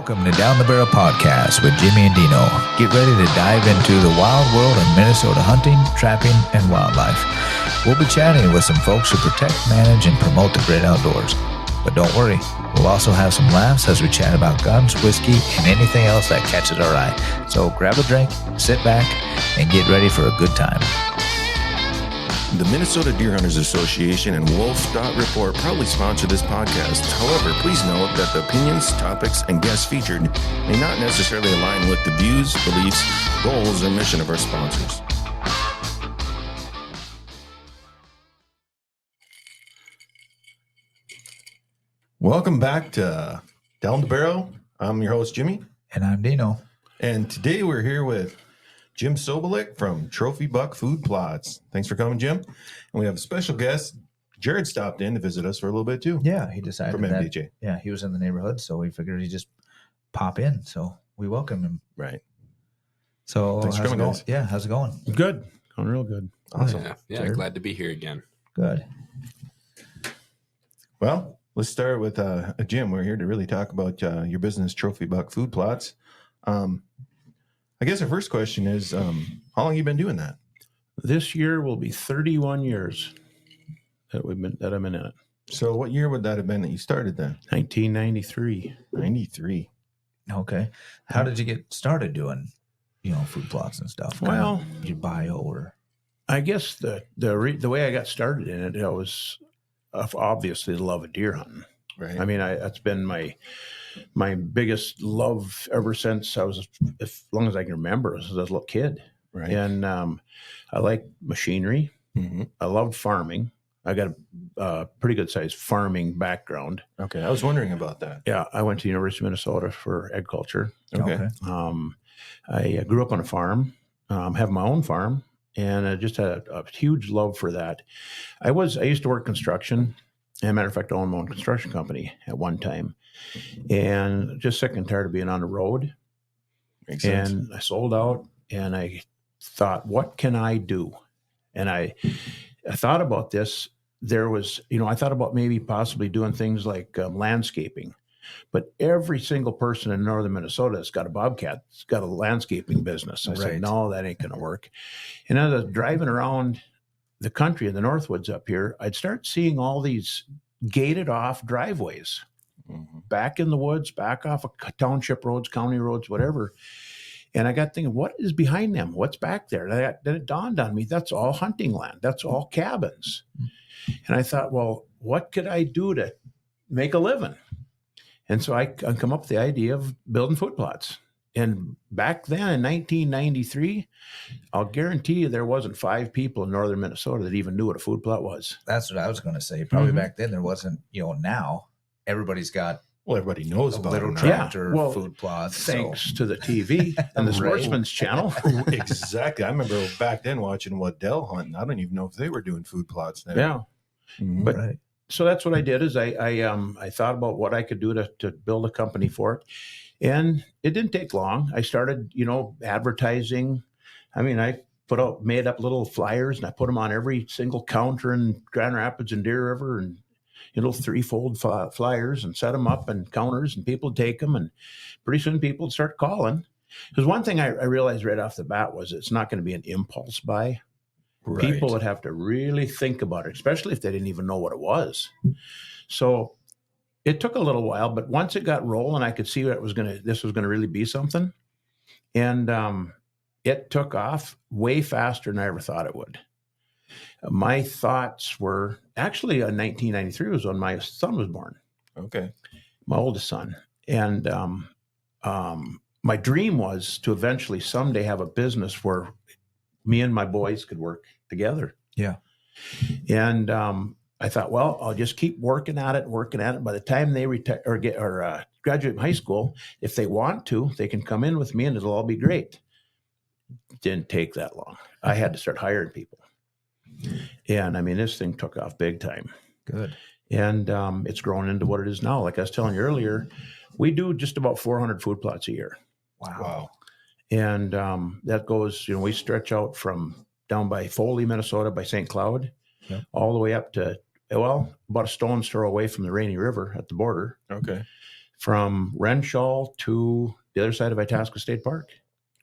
Welcome to Down the Barrel Podcast with Jimmy and Dino. Get ready to dive into the wild world of Minnesota hunting, trapping, and wildlife. We'll be chatting with some folks who protect, manage, and promote the great outdoors. But don't worry, we'll also have some laughs as we chat about guns, whiskey, and anything else that catches our eye. So grab a drink, sit back, and get ready for a good time. The Minnesota Deer Hunters Association and wolf.report proudly sponsor this podcast. However, please note that the opinions, topics, and guests featured may not necessarily align with the views, beliefs, goals, or mission of our sponsors. Welcome back to Down the Barrel. I'm your host, Jimmy. And I'm Dino. And today we're here with Jim Sobolik from Trophy Buck Food Plots. Thanks for coming, Jim. And we have a special guest. Jared stopped in to visit us for a little bit too. Yeah, he decided from MDHA. Yeah, he was in the neighborhood, so we figured he'd just pop in. So we welcome him. Right. So Thanks for coming, guys. Yeah, how's it going? Good. Going real good. Awesome. Yeah, glad to be here again. Good. Well, let's start with Jim. We're here to really talk about your business, Trophy Buck Food Plots. I guess our first question is, how long have you been doing that? This year will be 31 years that I'm in it. So what year would that have been that you started then? 1993. 93. Okay. How did you get started doing, food plots and stuff? Well, did you buy or? I guess the way I got started in it, was obviously the love of deer hunting. Right. I mean, that's been my biggest love ever since I was, as long as I can remember, as a little kid. Right. And I like machinery. Mm-hmm. I loved farming. I got a pretty good sized farming background. Okay. I was wondering about that. Yeah, I went to the University of Minnesota for agriculture. Okay. I grew up on a farm, have my own farm, and I just had a huge love for that. I used to work construction. As a matter of fact, I owned my own construction company at one time, and just sick and tired of being on the road. Makes sense. And I sold out, and I thought, what can I do? And I thought about this. There was, I thought about maybe possibly doing things like landscaping, but every single person in northern Minnesota that's got a bobcat has got a landscaping business. I said, no, that ain't going to work. And as I was driving around the country in the Northwoods up here, I'd start seeing all these gated off driveways back in the woods, back off of township roads, county roads, whatever. And I got thinking, what is behind them? What's back there? Then it dawned on me, that's all hunting land. That's all cabins. And I thought, well, what could I do to make a living? And so I come up with the idea of building food plots. And back then in 1993, I'll guarantee you there wasn't 5 people in northern Minnesota that even knew what a food plot was. That's what I was going to say. Probably back then there wasn't, now everybody's got Everybody knows about little it. tractor food plots. Thanks to the TV and the Sportsman's Channel. Exactly. I remember back then watching Waddell hunting. I don't even know if they were doing food plots then. Yeah. Mm-hmm. But so that's what I did is I thought about what I could do to build a company for it. And it didn't take long. I started, advertising. I mean, I made up little flyers and I put them on every single counter in Grand Rapids and Deer River and little 3-fold flyers and set them up and counters and people would take them. And pretty soon people would start calling. Because one thing I realized right off the bat was it's not going to be an impulse buy. Right. People would have to really think about it, especially if they didn't even know what it was. So it took a little while, but once it got rolling, I could see this was going to really be something. And it took off way faster than I ever thought it would. My thoughts were actually in 1993 was when my son was born. Okay. My oldest son. And my dream was to eventually someday have a business where me and my boys could work together. Yeah. And I thought, well, I'll just keep working at it. By the time they retire or graduate from high school, if they want to, they can come in with me and it'll all be great. Didn't take that long. I had to start hiring people. And I mean, this thing took off big time. Good. And it's grown into what it is now. Like I was telling you earlier, we do just about 400 food plots a year. Wow. And that goes, we stretch out from down by Foley, Minnesota, by St. Cloud, all the way up to, about a stone's throw away from the Rainy River at the border. Okay. from Renshaw to the other side of Itasca State Park.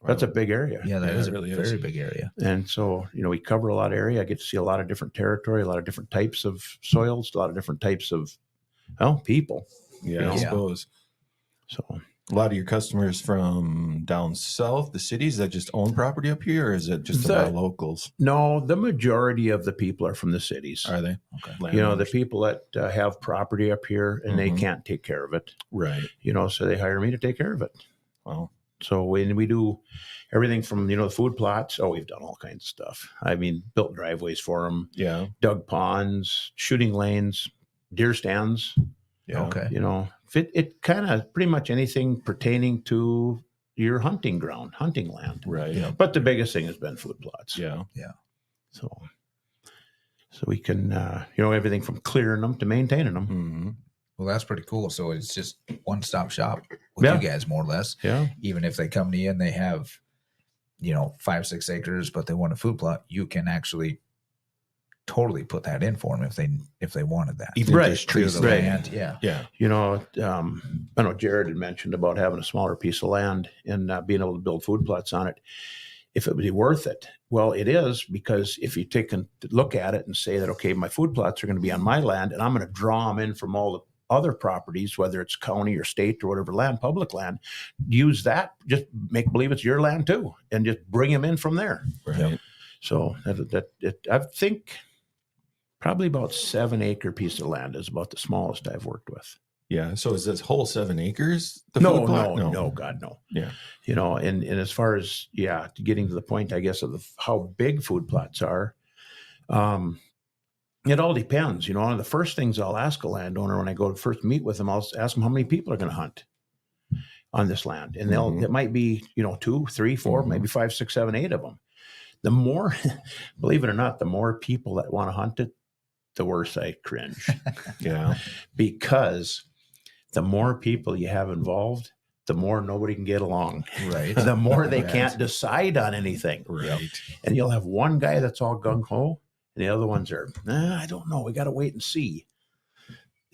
That's a big area. Yeah, that Yeah, is it a really very is. big area. And so, we cover a lot of area. I get to see a lot of different territory, a lot of different types of soils, a lot of different types of, people. Yeah, I Yeah. suppose. So, A lot of your customers from down south, the cities that just own property up here, or is it just a lot of locals? no, the majority of the people are from the cities. Are they? Okay. The Landowners? people that have property up here and they Mhm. can't take care of it, Right. so they hire me to take care of it. Well, So when we do everything from, the food plots, we've done all kinds of stuff. I mean, built driveways for them, yeah. dug ponds, shooting lanes, deer stands, Yeah. Okay. it kind of pretty much anything pertaining to your hunting ground, hunting land. Right. Yeah. But the biggest thing has been food plots. Yeah. So we can, everything from clearing them to maintaining them. Mhm. Well, that's pretty cool. So it's just one-stop shop with Yeah. you guys, more or less. Yeah. Even if they come to you and they have, 5-6 acres, but they want a food plot, you can actually totally put that in for them if they wanted that. Even Right. if there's trees Clear the right. land, yeah. Yeah. I know Jared had mentioned about having a smaller piece of land and being able to build food plots on it. If it would be worth it. Well, it is, because if you take a look at it and say that, okay, my food plots are going to be on my land and I'm going to draw them in from all the other properties, whether it's county or state or whatever land, public land, use that, just make believe it's your land too, and just bring them in from there. Right. So I think probably about 7-acre piece of land is about the smallest I've worked with. Yeah. So is this whole 7 acres? The No, food plot? no, God, no. Yeah. And as far as, getting to the point, I guess, of how big food plots are, it all depends. One of the first things I'll ask a landowner when I go to first meet with them, I'll ask them how many people are going to hunt on this land. And it might be, 2, 3, 4, maybe 5, 6, 7, 8 of them. The more, believe it or not, the more people that want to hunt it, the worse I cringe. Yeah. Because the more people you have involved, the more nobody can get along. Right. The more they Right. can't decide on anything. Right. And you'll have one guy that's all gung-ho, and the other ones are, I don't know, we got to wait and see.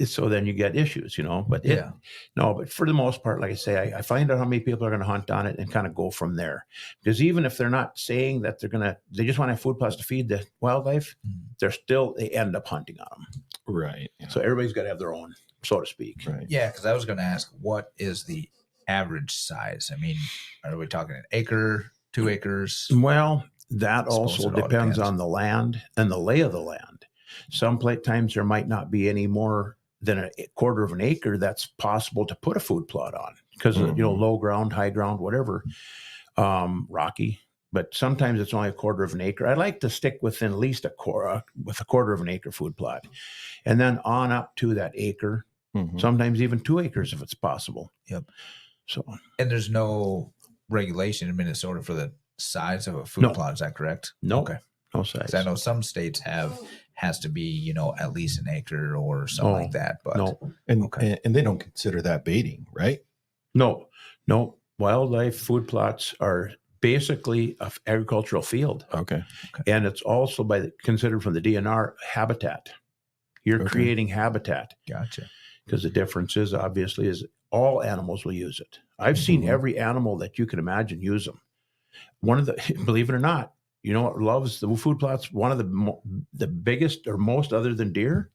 So then you get issues, But but for the most part, like I say, I find out how many people are going to hunt on it and kind of go from there. Because even if they're not saying that they just want to have food plots to feed the wildlife, they end up hunting on them. Right. Yeah. So everybody's got to have their own, so to speak. Right. Yeah, because I was going to ask, what is the average size? I mean, are we talking an acre, 2 acres? Well, that Suppose also it all depends depends. on the land and the lay of the land. Some times there might not be any more than a quarter of an acre that's possible to put a food plot on because low ground, high ground, whatever, rocky. But sometimes it's only a quarter of an acre. I like to stick within at least a quarter of an acre food plot, and then on up to that acre. Mhm. Sometimes even 2 acres if it's possible. Yep. So And there's no regulation in Minnesota for the size of a food No. plot. Is that correct? no, Okay. no size. 'Cause I know some states has to be, at least an acre or something like that. But No, And they don't consider that baiting, right? no. Wildlife food plots are basically an agricultural field, Okay. and it's also considered from the DNR habitat. You're Okay. creating habitat, gotcha. because the difference is obviously is all animals will use it. I've seen Mhm. every animal that you can imagine use them. One of the, believe it or not, what loves the food plots? One of the biggest or most, other than deer,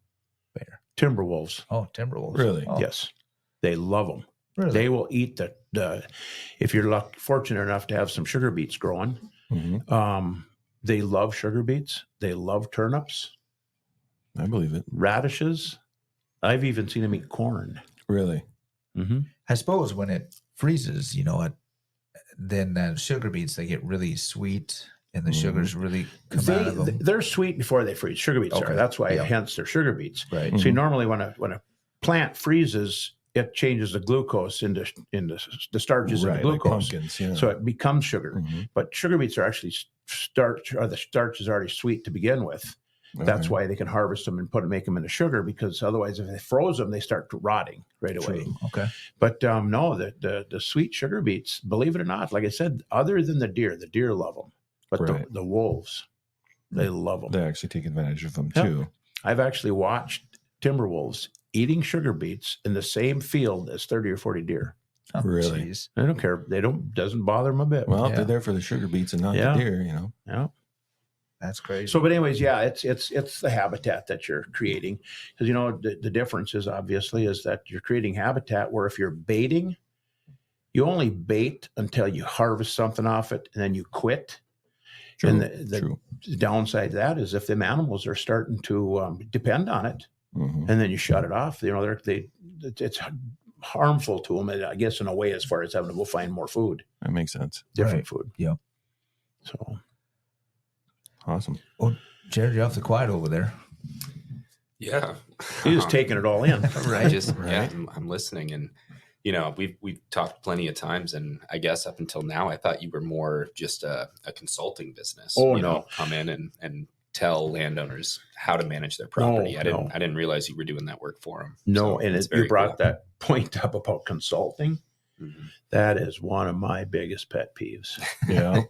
Bear. timber wolves. Oh, timber wolves. Really? Oh, Yes, they love them. Really? They will eat the if you're fortunate enough to have some sugar beets growing. Mhm. They love sugar beets. They love turnips, I believe it. radishes. I've even seen them eat corn. Really? Mm-hmm. I suppose when it freezes, then the sugar beets, they get really sweet and the sugars really come out of them. They're sweet before they freeze. Sugar beets Okay. are. That's why, Yeah. hence, they're sugar beets. Right. See, normally when a plant freezes, it changes the glucose into the starches Right, into like glucose, pumpkins, yeah. so it becomes sugar. Mhm. But sugar beets are actually starch, or the starch is already sweet to begin with. That's Okay. why they can harvest them and make them into sugar, because otherwise, if they froze them, they start rotting right away. True. Okay. But no, the sweet sugar beets, believe it or not, like I said, other than the deer love them, but Right. the wolves, they love them. They actually take advantage of them Yep. too. I've actually watched timber wolves eating sugar beets in the same field as 30 or 40 deer. Oh, Really? geez. They don't care. Doesn't bother them a bit. Well, if Yeah. they're there for the sugar beets and not Yeah. the deer, you know. Yeah. That's crazy. So, but anyways, yeah, it's the habitat that you're creating, because the difference is obviously is that you're creating habitat where if you're baiting, you only bait until you harvest something off it and then you quit. True. And the True. downside to that is if them animals are starting to depend on it, Mhm. and then you shut it off, it's harmful to them, I guess, in a way, as far as having to go find more food, That makes sense. different Right. food. Yeah. So. Awesome. Well, Jared, you're awfully quiet over there. Yeah. He's just taking it all in. I just, Right. yeah, I'm listening. And, we've talked plenty of times. And I guess up until now, I thought you were more just a consulting business. Oh, you no. know, come in and tell landowners how to manage their property. No. I didn't realize you were doing that work for them. No, and you brought cool. that point up about consulting. Mhm. That is one of my biggest pet peeves. Yeah.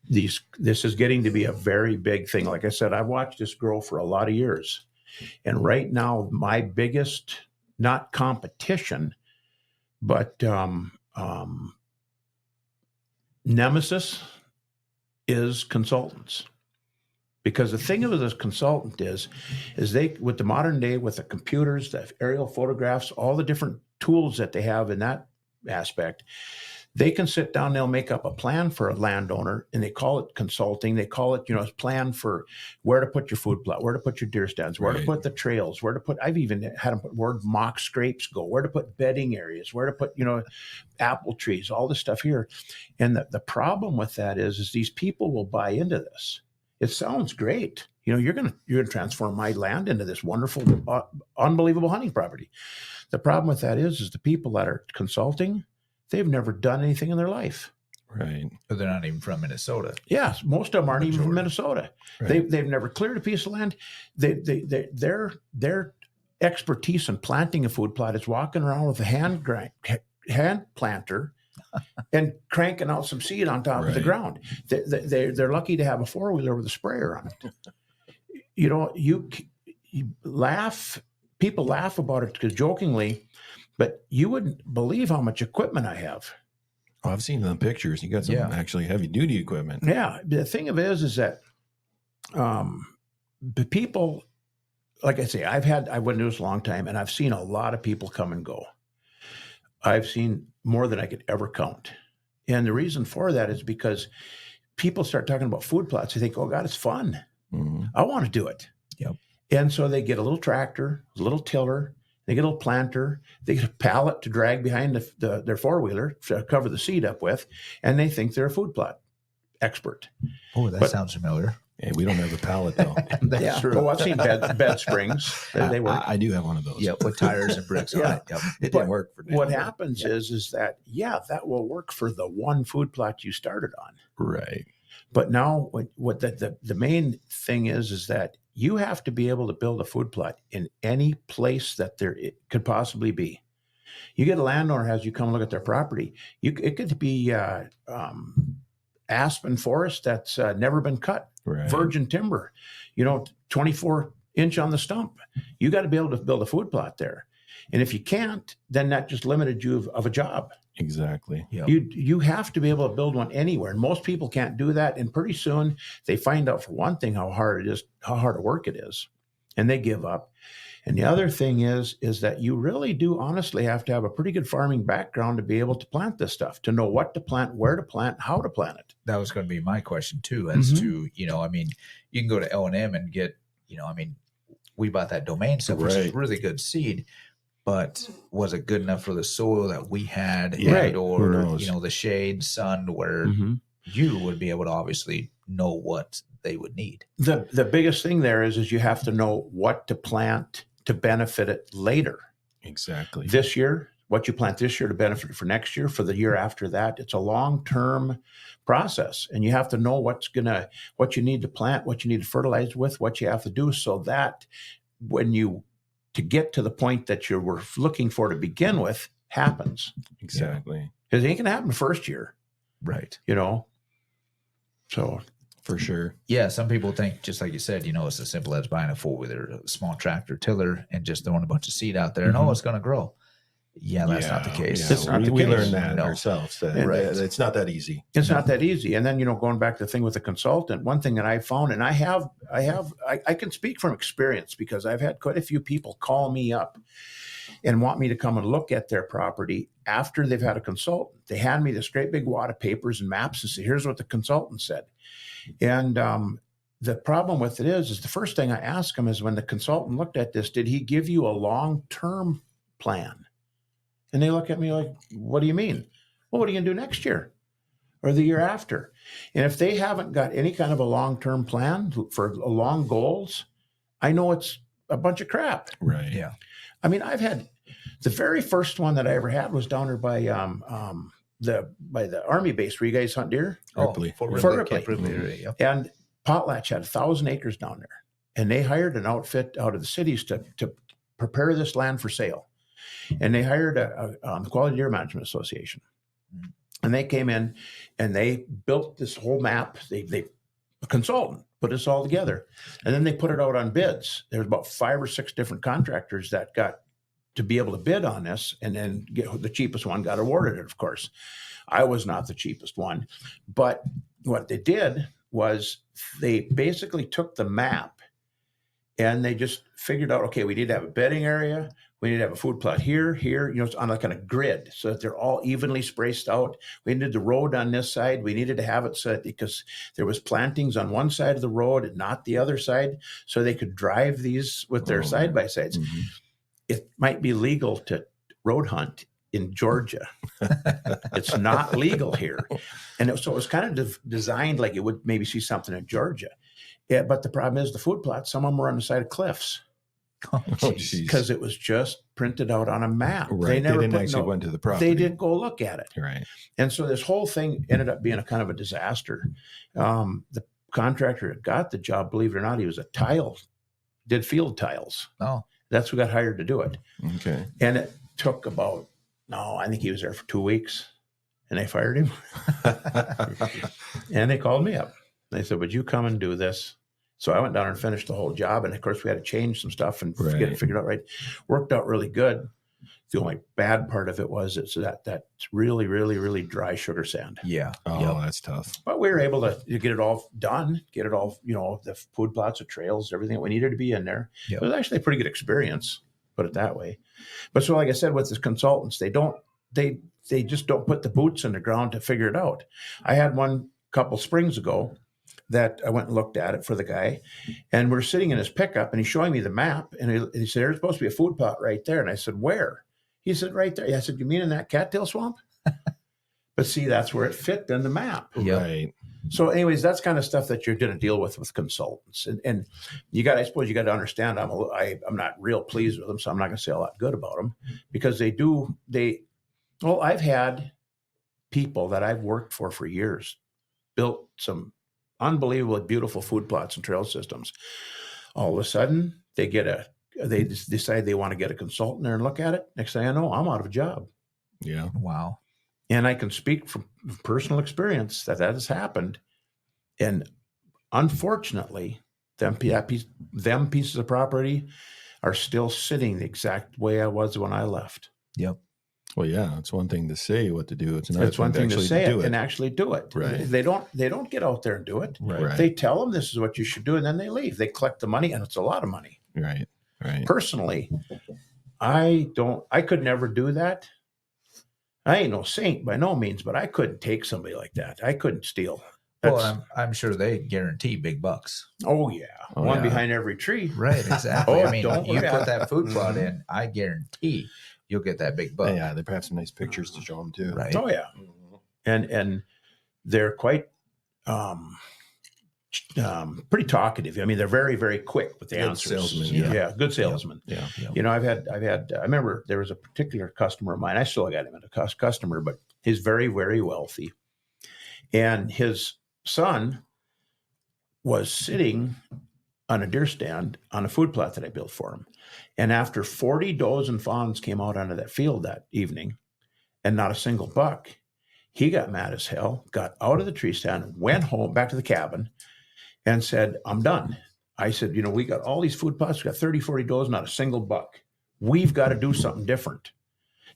This is getting to be a very big thing. Like I said, I've watched this grow for a lot of years. And right now, my biggest, not competition, but nemesis is consultants. Because the thing of this consultant is they, with the modern day, with the computers, the aerial photographs, all the different tools that they have in that aspect, they can sit down, they'll make up a plan for a landowner, and they call it consulting. They call it, a plan for where to put your food plot, where to put your deer stands, where to Right. put the trails, I've even had them put where mock scrapes go, where to put bedding areas, where to put, apple trees, all this stuff here. And the problem with that is these people will buy into this. It sounds great. You're going to transform my land into this wonderful, unbelievable hunting property. The problem with that is the people that are consulting, they've never done anything in their life. Right. But they're not even from Minnesota. Yes, most of them aren't even from Minnesota. Right. They've never cleared a piece of land. Their expertise in planting a food plot is walking around with a hand planter and cranking out some seed on top of the Right. ground. They're lucky to have a four-wheeler with a sprayer on it. You laugh. People laugh about it because jokingly, but you wouldn't believe how much equipment I have. Oh, I've seen the pictures. You got some Yeah. actually heavy duty equipment. Yeah. The thing of it is that the people, like I say, I've been doing this a long time, and I've seen a lot of people come and go. I've seen more than I could ever count. And the reason for that is because people start talking about food plots. They think, oh God, it's fun. Mhm. I want to do it. Yep. And so they get a little tractor, a little tiller, they get a little planter, they get a pallet to drag behind their four-wheeler to cover the seed up with, and they think they're a food plot expert. Oh, that But- sounds familiar. Hey, we don't have a pallet though. That's true. Oh, I've seen bed springs. They work. I do have one of those. Yeah, with tires and bricks Yeah. on it. Yep. It But didn't work for now. What but- happens is that, that will work for the one food plot you started on. Right. But now what the main thing is that you have to be able to build a food plot in any place that it could possibly be. You get a landowner has you come look at their property. It could be aspen forest that's never been cut, Right. virgin timber, 24-inch on the stump. You got to be able to build a food plot there. And if you can't, then that just limited you of a job. Exactly. Yep. You have to be able to build one anywhere. And most people can't do that. And pretty soon they find out, for one thing, how hard a work it is. And they give up. And the other thing is that you really do honestly have to have a pretty good farming background to be able to plant this stuff, to know what to plant, where to plant, how to plant it. That was going to be my question too, as Mhm. to, you can go to L&M and get, we bought that domain stuff, which is Right. really good seed, but was it good enough for the soil that we had? Yeah, and, who or, knows? the shade, sun, where you would be able to obviously know what they would need. The biggest thing there is you have to know what to plant to benefit it later. Exactly. This year, what you plant this year to benefit it for next year, for the year after that. It's a long-term process, and you have to know what you need to plant, what you need to fertilize with, what you have to do, so that to get to the point that you were looking for to begin with happens. Exactly. Because it ain't going to happen the first year, Right. So For sure. Yeah, some people think, just like you said, it's as simple as buying a 4-wheeler, a small tractor tiller, and just throwing a bunch of seed out there, and it's going to grow. Yeah, that's not the case. Yeah, It's not the we case. learned that No. ourselves. That Right. It's not that easy. It's not that easy. And then, going back to the thing with the consultant, one thing that I found, and I can speak from experience because I've had quite a few people call me up and want me to come and look at their property after they've had a consultant. They hand me this great big wad of papers and maps and say, here's what the consultant said. And the problem with it is the first thing I ask them is, when the consultant looked at this, did he give you a long-term plan? And they look at me like, what do you mean? Well, what are you going to do next year or the year after? And if they haven't got any kind of a long-term plan for long goals, I know it's a bunch of crap. Right. Yeah. I mean, I've had the very first one that I ever had was down there by the army base where you guys hunt deer. Ripley. Fort Fort Ripley. Ripley. Camp Ripley area, yep. And Potlatch had 1,000 acres down there. And they hired an outfit out of the cities to prepare this land for sale. And they hired the Quality Deer Management Association. And they came in and they built this whole map. They a consultant put this all together. And then they put it out on bids. There was about 5 or 6 different contractors that got to be able to bid on this, and then the cheapest one got awarded it, of course. I was not the cheapest one. But what they did was they basically took the map and they just figured out, okay, we need to have a bedding area. We need to have a food plot here, it's on a kind of grid so that they're all evenly spaced out. We needed the road on this side. We needed to have it so that, because there was plantings on one side of the road and not the other side, so they could drive these with their side-by-sides. Mm-hmm. It might be legal to road hunt in Georgia. It's not legal here. And so it was kind of designed like you would maybe see something in Georgia. Yeah, but the problem is the food plots, some of them were on the side of cliffs. Because it was just printed out on a map. Right. They didn't actually went to the property. They didn't go look at it. Right. And so this whole thing ended up being a kind of a disaster. The contractor that got the job, believe it or not, he was did field tiles. Oh. That's who got hired to do it. Okay. And it took I think he was there for 2 weeks, and they fired him. And they called me up. They said, would you come and do this? So I went down and finished the whole job. And of course, we had to change some stuff and get it figured out right. Worked out really good. The only bad part of it was that's really, really, really dry sugar sand. Yeah. Oh, that's tough. But we were able to get it all done, get it all, the food plots, the trails, everything that we needed to be in there. Yep. It was actually a pretty good experience, put it that way. But so, like I said, with the consultants, they just don't put the boots in the ground to figure it out. I had one couple springs ago that I went and looked at it for the guy, and we're sitting in his pickup, and he's showing me the map, and he said, there's supposed to be a food plot right there. And I said, where? He said, right there. I said, you mean in that cattail swamp? But see, that's where it fit in the map. Yep. Right. So anyways, that's kind of stuff that you're going to deal with consultants. And I suppose you got to understand, I'm not real pleased with them, so I'm not going to say a lot good about them, because I've had people that I've worked for years built some unbelievably beautiful food plots and trail systems. All of a sudden, they just decide they want to get a consultant there and look at it. Next thing I know, I'm out of a job. Yeah. Wow. And I can speak from personal experience that has happened. And unfortunately, them pieces of property are still sitting the exact way I was when I left. Yep. Well, yeah, it's one thing to say what to do. It's another It's one thing to say it and actually do it. Right. They don't get out there and do it. Right. They tell them this is what you should do, and then they leave. They collect the money, and it's a lot of money. Right. Right. Personally, I could never do that. I ain't no saint by no means, but I couldn't take somebody like that. I couldn't steal. Well, I'm sure they guarantee big bucks. Oh yeah, one behind every tree. Right, exactly. Oh, I mean, don't you worry. put that food plot in, I guarantee you'll get that big buck. Yeah, they probably have some nice pictures to show them too. Right. Oh yeah, and they're quite pretty talkative. I mean, they're very, very quick with the Good answers. salesman, Yeah, good salesman. Yeah. I've had. I remember there was a particular customer of mine. I still got him as a customer, but he's very, very wealthy, and his son was sitting on a deer stand on a food plot that I built for him. And after 40 does and fawns came out onto that field that evening and not a single buck, he got mad as hell, got out of the tree stand, went home back to the cabin, and said, I'm done. I said, we got all these food plots, we got 30, 40 does, not a single buck. We've got to do something different.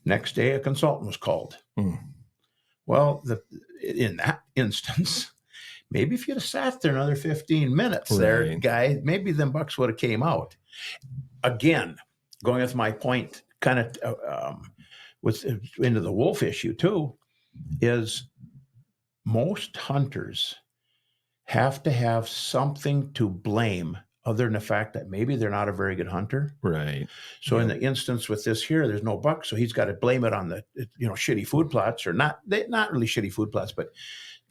Next day, a consultant was called. Well, in that instance, maybe if you'd have sat there another 15 minutes there, guy, maybe them bucks would have came out. Again, going with my point, kind of into the wolf issue too, is most hunters have to have something to blame other than the fact that maybe they're not a very good hunter. Right. So in the instance with this here, there's no buck, so he's got to blame it on the shitty food plots, or not really shitty food plots, but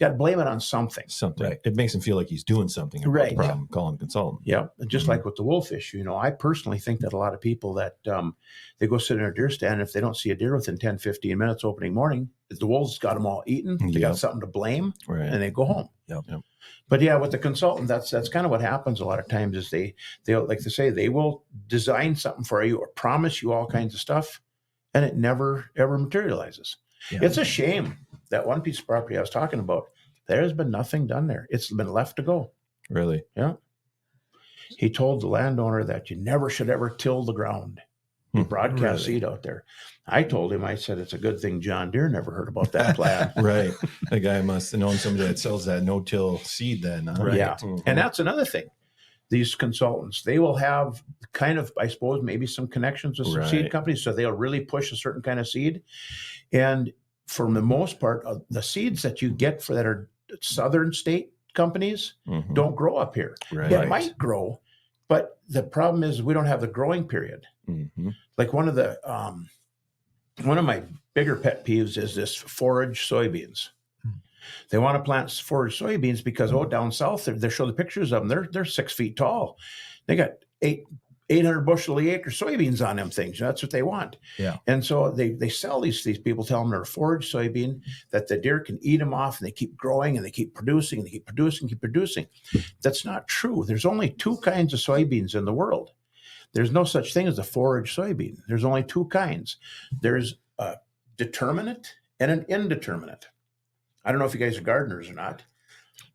got to blame it on something. Right. It makes him feel like he's doing something about the problem. Call him consultant. Yeah, and just like with the wolf issue, I personally think that a lot of people that they go sit in a deer stand, if they don't see a deer within 10, 15 minutes opening morning, the wolves got them all eaten. They got something to blame, and they go home. Yep. But yeah, with the consultant, that's kind of what happens a lot of times. Is they'll like to say they will design something for you or promise you all kinds of stuff, and it never ever materializes. Yeah. It's a shame that one piece of property I was talking about, there's been nothing done there. It's been left to go. Really? Yeah. He told the landowner that you never should ever till the ground. He broadcast seed out there. I told him, I said, it's a good thing John Deere never heard about that plan. Right. The guy must have known somebody that sells that no-till seed then. Huh? Right. Yeah. And that's another thing. These consultants, they will have kind of, I suppose, maybe some connections with some seed companies. So they'll really push a certain kind of seed. And for the most part, the seeds that you get for that are southern state companies don't grow up here. Right. It might grow, but the problem is we don't have the growing period. Like one of my bigger pet peeves is this forage soybeans. They want to plant forage soybeans because down south they show the pictures of them. They're 6 feet tall. They got 800 bushel a acre soybeans on them things. That's what they want. Yeah. And so they sell these people, tell them they're a forage soybean, that the deer can eat them off, and they keep growing and they keep producing and they keep producing. That's not true. There's only two kinds of soybeans in the world. There's no such thing as a forage soybean. There's only two kinds. There's a determinate and an indeterminate. I don't know if you guys are gardeners or not.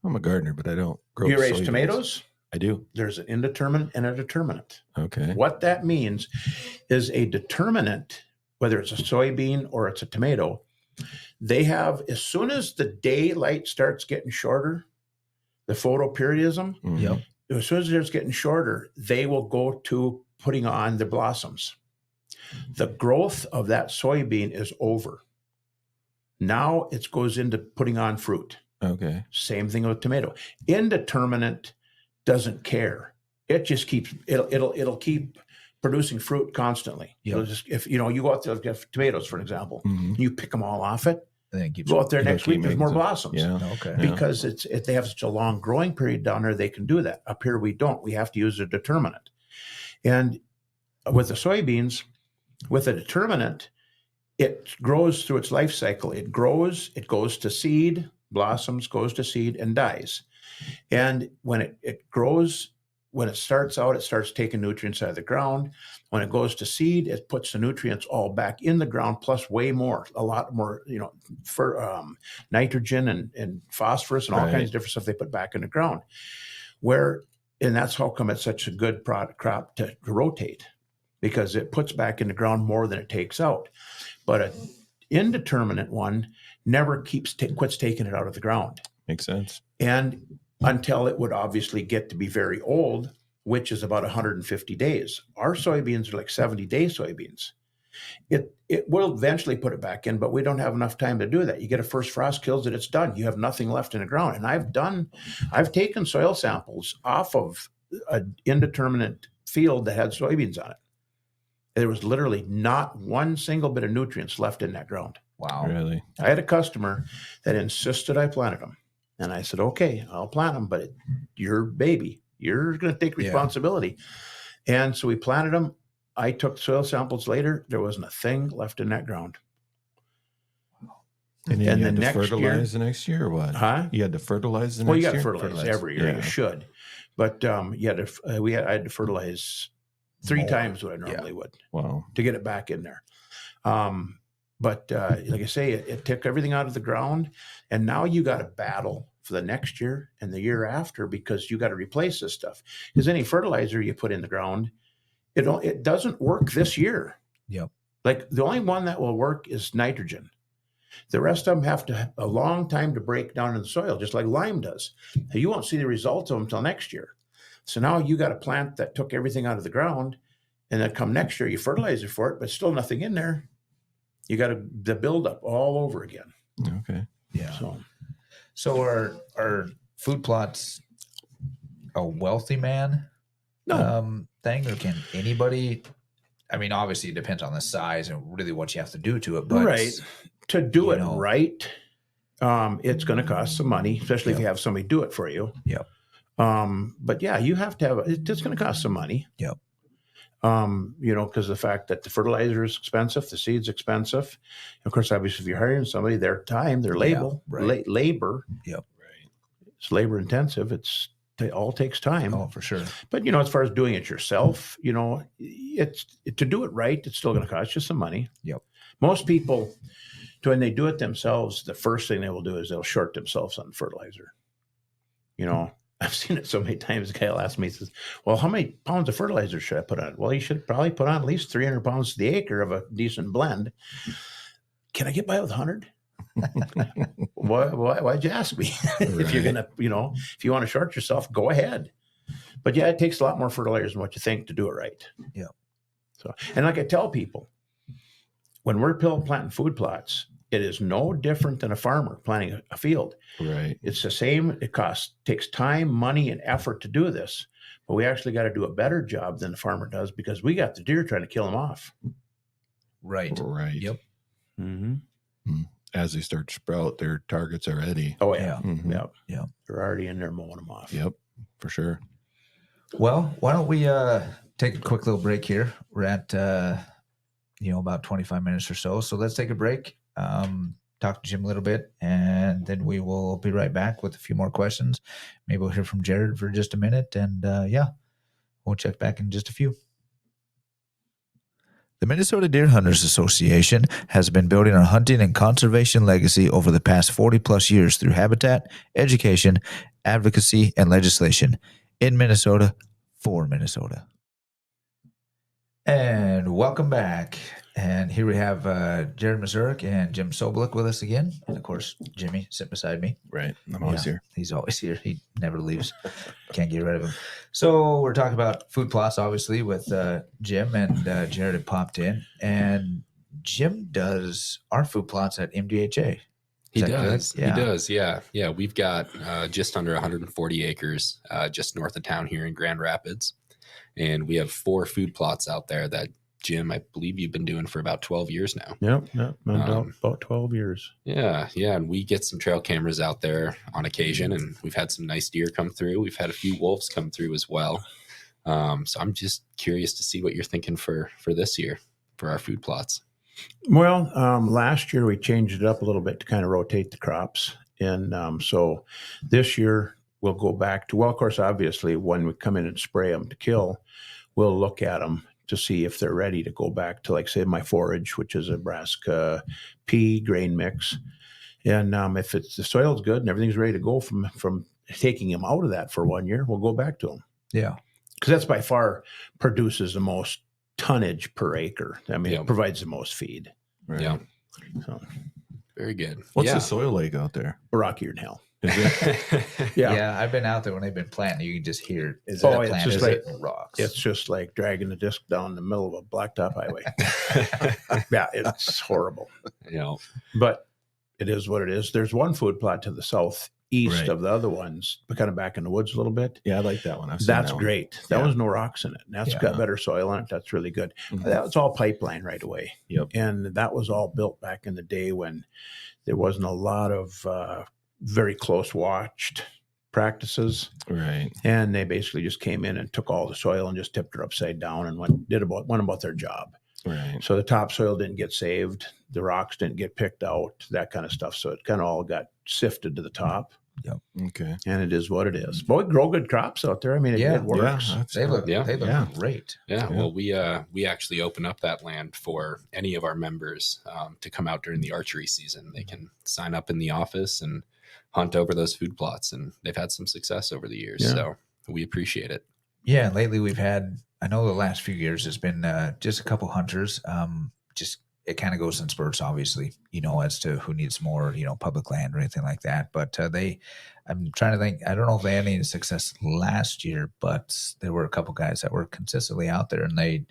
I'm a gardener, but I don't grow. Do you raise tomatoes? I do. There's an indeterminate and a determinate. Okay. What that means is a determinate, whether it's a soybean or it's a tomato, they have, as soon as the daylight starts getting shorter, the photoperiodism, as soon as it's getting shorter, they will go to putting on the blossoms. The growth of that soybean is over. Now it goes into putting on fruit. Okay. Same thing with tomato. Indeterminate doesn't care. It just keeps it'll keep producing fruit constantly. Yep. It'll just, if you go out there, get tomatoes for an example, you pick them all off it. And then it keeps go out there next week. There's more blossoms. Yeah. Okay. Because they have such a long growing period down there, they can do that. Up here we don't. We have to use a determinant. And with the soybeans, with a determinant, it grows through its life cycle. It grows, it goes to seed, blossoms, goes to seed, and dies. And when it grows, when it starts out, it starts taking nutrients out of the ground. When it goes to seed, it puts the nutrients all back in the ground, plus way more, a lot more, for nitrogen and phosphorus and all kinds of different stuff they put back in the ground. And that's how come it's such a good crop to rotate, because it puts back in the ground more than it takes out. But an indeterminate one never quits taking it out of the ground. Makes sense. And until it would obviously get to be very old, which is about 150 days. Our soybeans are like 70-day soybeans. It will eventually put it back in, but we don't have enough time to do that. You get a first frost, kills it, it's done. You have nothing left in the ground. And I've taken soil samples off of an indeterminate field that had soybeans on it. There was literally not one single bit of nutrients left in that ground. Wow. Really? I had a customer that insisted I planted them. And I said, okay, I'll plant them, but your baby, you're going to take responsibility. Yeah. And so we planted them. I took soil samples later. There wasn't a thing left in that ground. And you had to fertilize the next year or what? Huh? You had to fertilize the next year? Well, you got to fertilize every year. Yeah. You should. But I had to fertilize 3 times what I normally would. Wow. To get it back in there. But like I say, it took everything out of the ground, and now you got to battle for the next year and the year after, because you got to replace this stuff. Because any fertilizer you put in the ground, it doesn't work this year. Yep. Like the only one that will work is nitrogen. The rest of them have to have a long time to break down in the soil, just like lime does. You won't see the results of them until next year. So now you got a plant that took everything out of the ground, and then come next year, you fertilize it for it, but still nothing in there. You got the buildup all over again. Okay. Yeah. So are food plots a wealthy man thing, or can anybody? I mean, obviously it depends on the size and really what you have to do to it, but right, to do it right, it's going to cost some money, especially if you have somebody do it for you. Yep. But yeah, you have to have it's going to cost some money. Yep. Because the fact that the fertilizer is expensive, the seed's expensive. Of course, obviously, if you're hiring somebody, their time, their labor, labor. Yep. Right. It's labor intensive. It all takes time. Oh, for sure. But as far as doing it yourself, it's to do it right. It's still going to cost you some money. Yep. Most people, when they do it themselves, the first thing they will do is they'll short themselves on fertilizer. I've seen it so many times. The guy will ask me, he says, well, how many pounds of fertilizer should I put on? Well, you should probably put on at least 300 pounds to the acre of a decent blend. Can I get by with 100? Why'd you ask me? If you're going to, if you want to short yourself, go ahead. But yeah, it takes a lot more fertilizer than what you think to do it right. Yeah. So, and like I tell people, when we're planting food plots, it is no different than a farmer planting a field. Right. It's the same. Takes time, money, and effort to do this. But we actually got to do a better job than the farmer does, because we got the deer trying to kill them off. Right. Right. Yep. Mm-hmm. As they start to sprout, their target's already. Oh, yeah. Mm-hmm. Yep. Yep. They're already in there mowing them off. Yep. For sure. Well, why don't we take a quick little break here? We're at about 25 minutes or so. So let's take a break. Talk to Jim a little bit, and then we will be right back with a few more questions. Maybe we'll hear from Jared for just a minute, and we'll check back in just a few. The Minnesota Deer Hunters Association has been building a hunting and conservation legacy over the past 40 plus years through habitat, education, advocacy, and legislation in Minnesota for Minnesota. And welcome back. And here we have Jared Mazurek and Jim Sobolik with us again. And of course, Jimmy sitting beside me. Right. I'm always here. He's always here. He never leaves. Can't get rid of him. So we're talking about food plots, obviously, with Jim, and Jared had popped in. And Jim does our food plots at MDHA. He does. Yeah. He does. Yeah. Yeah. We've got just under 140 acres just north of town here in Grand Rapids. And we have 4 food plots out there that, Jim, I believe you've been doing for about 12 years now. Yep. About 12 years. Yeah. Yeah. And we get some trail cameras out there on occasion, and we've had some nice deer come through. We've had a few wolves come through as well. So I'm just curious to see what you're thinking for this year for our food plots. Well, last year we changed it up a little bit to kind of rotate the crops. And so this year we'll go back to, of course, obviously, when we come in and spray them to kill, we'll look at them to see if they're ready to go back to, like, say, my forage, which is a Nebraska pea grain mix. And if the soil's good and everything's ready to go from taking them out of that for 1 year, we'll go back to them. Yeah. Because that's by far produces the most tonnage per acre. I mean, It provides the most feed. Right. Yeah. So, very good. What's the soil like out there? Rockier than hell. Is it? Yeah. I've been out there when they've been planting. You can just hear it. Is it Oh, a it's plant? just Is like- it rocks? It's just like dragging the disc down the middle of a blacktop highway. Yeah, it's horrible. Yeah. But it is what it is. There's one food plot to the southeast Right. of the other ones, but kind of back in the woods a little bit. Yeah, I like that one. I've seen That's that one. great. That Yeah. was no rocks in it. And that's Yeah. got better soil in it. That's really good. Mhm. That was all pipeline right away. Yep. And that was all built back in the day when there wasn't a lot of very close watched practices. Right. And they basically just came in and took all the soil and just tipped her upside down and went about their job. Right. So the topsoil didn't get saved. The rocks didn't get picked out, that kind of stuff. So it kind of all got sifted to the top. Okay. And it is what it is. But we grow good crops out there. I mean, it works. Yeah, They look Yeah. great. Yeah, well, we actually open up that land for any of our members to come out during the archery season. They can sign up in the office, and hunt over those food plots, and they've had some success over the years. Yeah. So we appreciate it. Yeah, lately we've had, I know the last few years has been just a couple hunters. Just it kind of goes in spurts, obviously, as to who needs more, public land or anything like that. But I'm trying to think, I don't know if they had any success last year, but there were a couple guys that were consistently out there, and they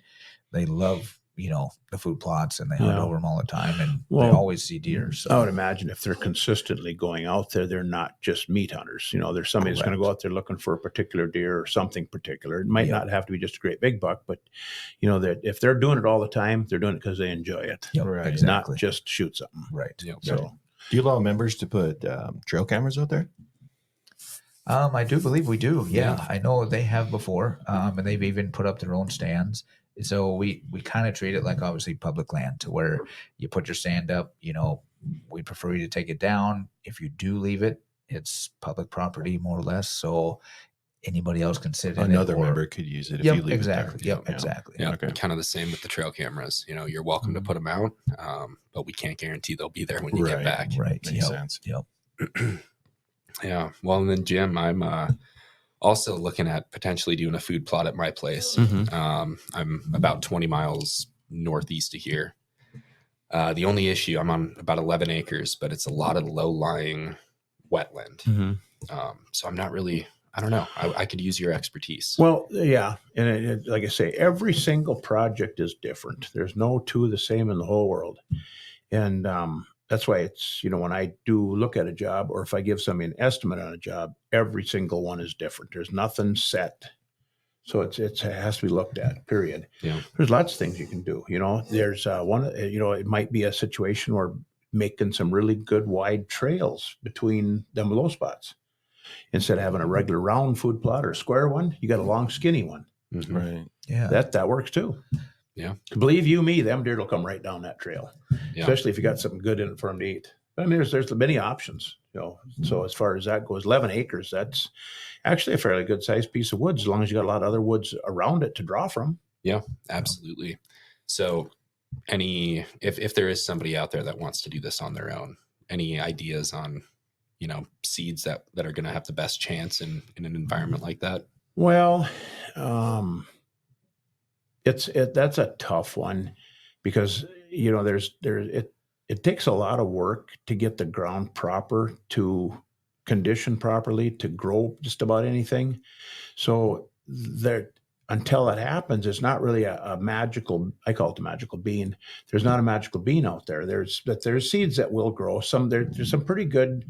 love, the food plots, and they hunt over them all the time, and they always see deer. So I would imagine if they're consistently going out there, they're not just meat hunters. There's somebody that's going to go out there looking for a particular deer or something particular. It might not have to be just a great big buck, but that if they're doing it all the time, they're doing it because they enjoy it. Yep, Right. exactly. Not just shoot something. Right. Yep. So Do you allow members to put trail cameras out there? I do believe we do. Yeah. Yeah. I know they have before, and they've even put up their own stands. So we kind of treat it like obviously public land, to where you put your stand up, we prefer you to take it down. If you do leave it, it's public property more or less. So anybody else can sit in it. Another member could use it if Yep, you leave exactly. it there. Yep, exactly. Yeah, Okay. kind of the same with the trail cameras. You're welcome to put them out, but we can't guarantee they'll be there when you get back. Right. Makes sense. Yep. Yeah. Well, and then Jim, I'm also looking at potentially doing a food plot at my place. I'm about 20 miles northeast of here. The only issue, I'm on about 11 acres, but it's a lot of low-lying wetland. So I'm not really, I don't know. I could use your expertise. Well, yeah. And like I say, every single project is different. There's no two the same in the whole world. And that's why it's, when I do look at a job, or if I give somebody an estimate on a job, every single one is different. There's nothing set. So it has to be looked at, period. Yeah. There's lots of things you can do. There's one, it might be a situation where making some really good wide trails between them low spots. Instead of having a regular round food plot or a square one, you got a long skinny one. Right. Yeah. That works too. Yeah. Believe you me, them deer will come right down that trail, Yeah. especially if you got something good in it for them to eat. But I mean, there's many options, So as far as that goes, 11 acres, that's actually a fairly good sized piece of woods, as long as you got a lot of other woods around it to draw from. Yeah, absolutely. So if there is somebody out there that wants to do this on their own, any ideas on, seeds that are going to have the best chance in an environment like that? Well, that's a tough one, because it takes a lot of work to get the ground proper, to condition properly, to grow just about anything. So until it happens, it's not really a magical, I call it the magical bean. There's not a magical bean out there. There's seeds that will grow. There's some pretty good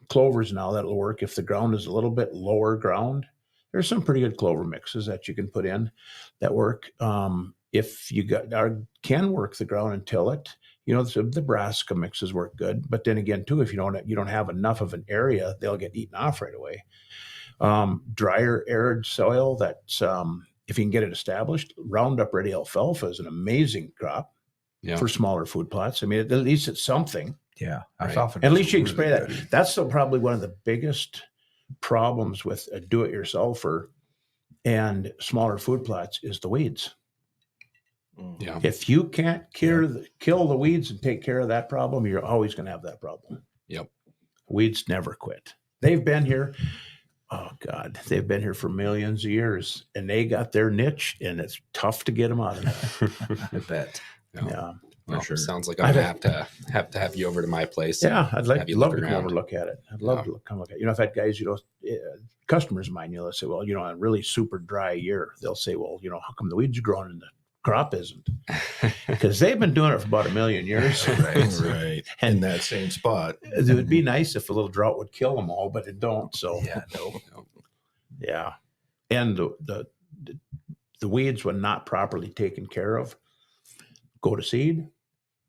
clovers now that'll work if the ground is a little bit lower ground. There's some pretty good clover mixes that you can put in that work. If you can work the ground and till it, the brassica mixes work good. But then again, too, if you don't have enough of an area, they'll get eaten off right away. Drier, arid soil, that's if you can get it established. Roundup Ready alfalfa is an amazing crop for smaller food plots. I mean, at least it's something. Yeah. Right. At least you can spray that. That's probably one of the biggest problems with a do-it-yourselfer and smaller food plots is the weeds. Yeah. If you can't kill the weeds and take care of that problem, you're always going to have that problem. Yep. Weeds never quit. They've been here. Oh God, they've been here for millions of years, and they got their niche, and it's tough to get them out of there. I bet. Yeah. Well, sure. Sounds like I'm gonna have to have you over to my place. Yeah, I'd love have to you look come around. over and look at it. I'd love to come look at it. I've had guys, customers of mine, they'll say, well, a really super dry year, they'll say, well, how come the weeds are growing and the crop isn't? Because they've been doing it for about 1 million years. Right. In that same spot. It would be nice if a little drought would kill them all, but it don't. So Yeah. No. yeah. And the weeds, when not properly taken care of, go to seed.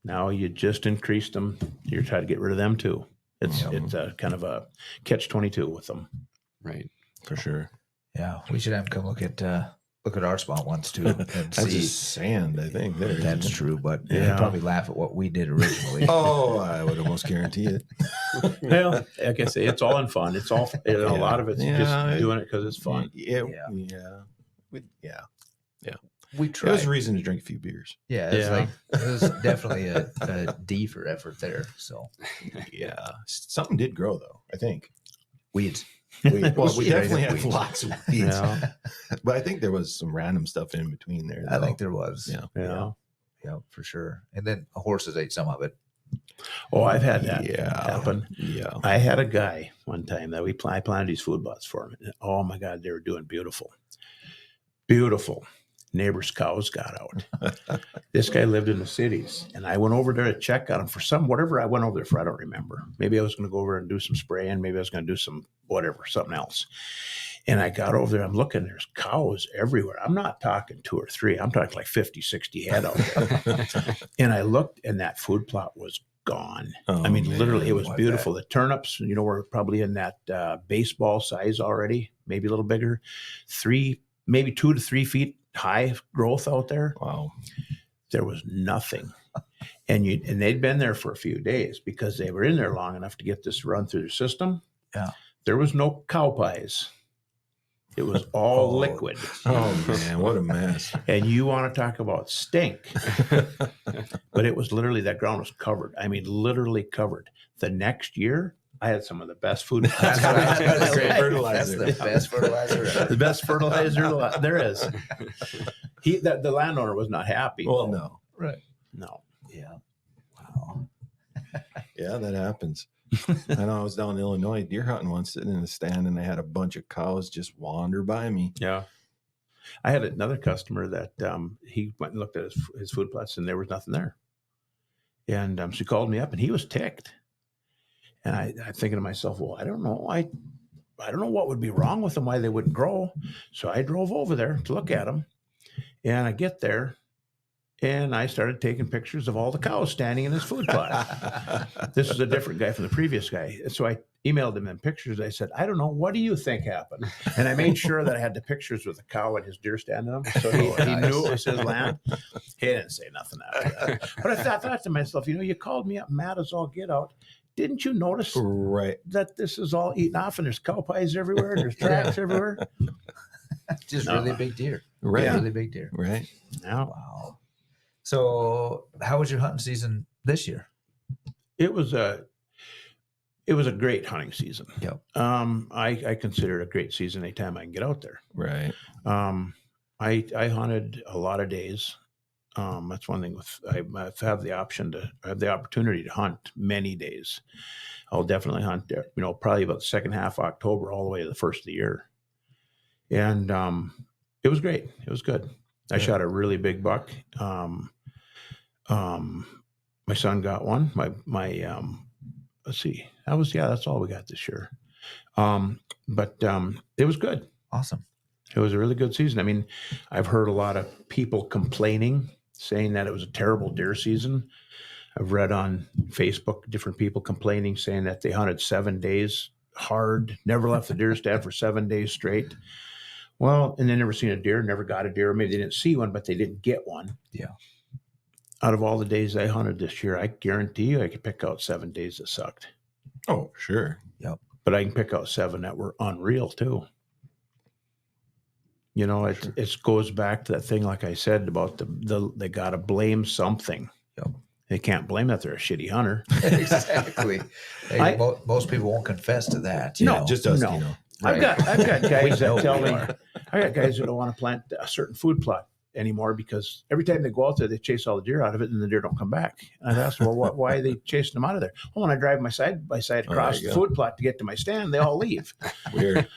Now you just increased them. You're trying to get rid of them too. It's a kind of a catch-22 with them. Right. For sure. Yeah. We should have him come look at our spot once too. And That's see. just sand, I think. There. That's true, but Yeah. he'd probably laugh at what we did originally. Oh, I would almost guarantee it. Well, like I say, it's all in fun. It's all a lot of it's Yeah. just doing it because it's fun. Yeah. Yeah. Yeah. We It tried. was a reason to drink a few beers. Yeah, it was Yeah. it was definitely a D for effort there. So Yeah. Something did grow, though, I think. weeds. We Yeah, definitely had weeds. lots of weeds. Yeah. But I think there was some random stuff in between there. I though. think there was. Yeah. Yeah. Yeah, for sure. And then horses ate some of it. Oh, I've had that Yeah. happen. Yeah. I had a guy one time that I planted these food plots for him. And, oh my God, they were doing beautiful. Beautiful. Neighbors' cows got out. This guy lived in the cities, and I went over there to check on him for whatever I went over there for. I don't remember. Maybe I was going to go over and do some spraying. Maybe I was going to do some whatever, something else. And I got over there. I'm looking. There's cows everywhere. I'm not talking 2 or 3. I'm talking like 50, 60 head out there. And I looked, and that food plot was gone. Oh, I mean, man. literally, it was I beautiful. The turnips, were probably in that baseball size already, maybe a little bigger. Maybe 2 to 3 feet high growth out there. Wow. There was nothing. And they'd been there for a few days because they were in there long enough to get this run through their system. Yeah. There was no cow pies. It was all Oh, liquid. Oh, man. What a mess. And you want to talk about stink. But it was literally, that ground was covered. I mean, literally covered. The next year, I had some of the best food. That's what I was gonna That's great say. fertilizer. That's the best fertilizer ever. The best fertilizer there is. The landowner was not happy. Well, no. Right. No. Yeah. Wow. Yeah, that happens. I know I was down in Illinois deer hunting once, sitting in the stand, and I had a bunch of cows just wander by me. Yeah. I had another customer that he went and looked at his food plots, and there was nothing there. And she called me up, and he was ticked. And I'm thinking to myself, well, I don't know. I don't know what would be wrong with them, why they wouldn't grow. So I drove over there to look at them. And I get there, and I started taking pictures of all the cows standing in his food plot. This is a different guy from the previous guy. So I emailed him in pictures. I said, I don't know. What do you think happened? And I made sure that I had the pictures with the cow and his deer stand in them. So he knew it was his land. He didn't say nothing after that. But I thought to myself, you called me up mad as all get out. Didn't you notice Right. that this is all eaten off and there's cow pies everywhere and there's tracks everywhere? Just No. really big deer. Right. Really big deer. Right. No. Wow. So how was your hunting season this year? It was a great hunting season. Yep. I consider it a great season anytime I can get out there. Right. I hunted a lot of days. That's one thing I have the opportunity to hunt many days. I'll definitely hunt there, probably about the second half of October all the way to the first of the year. And it was great. It was good. I shot a really big buck. My son got one. My let's see. That's all we got this year. But it was good. Awesome. It was a really good season. I mean, I've heard a lot of people complaining, saying that it was a terrible deer season. I've read on Facebook different people complaining, saying that they hunted 7 days hard, never left the deer stand for 7 days straight. Well, and they never seen a deer, never got a deer. Maybe they didn't see one, but they didn't get one. Yeah. Out of all the days I hunted this year, I guarantee you I could pick out 7 days that sucked. Oh, sure. But I can pick out 7 that were unreal too. It goes back to that thing, like I said, about they got to blame something. Yep. They can't blame that they're a shitty hunter. Exactly. Hey, most people won't confess to that. No, Just us, no. Dino. I've got guys know that tell we me, are. I got guys that don't want to plant a certain food plot anymore because every time they go out there, they chase all the deer out of it and the deer don't come back. And I've asked them, well, why are they chasing them out of there? Oh, when I drive my side by side across the food plot to get to my stand, they all leave. Weird.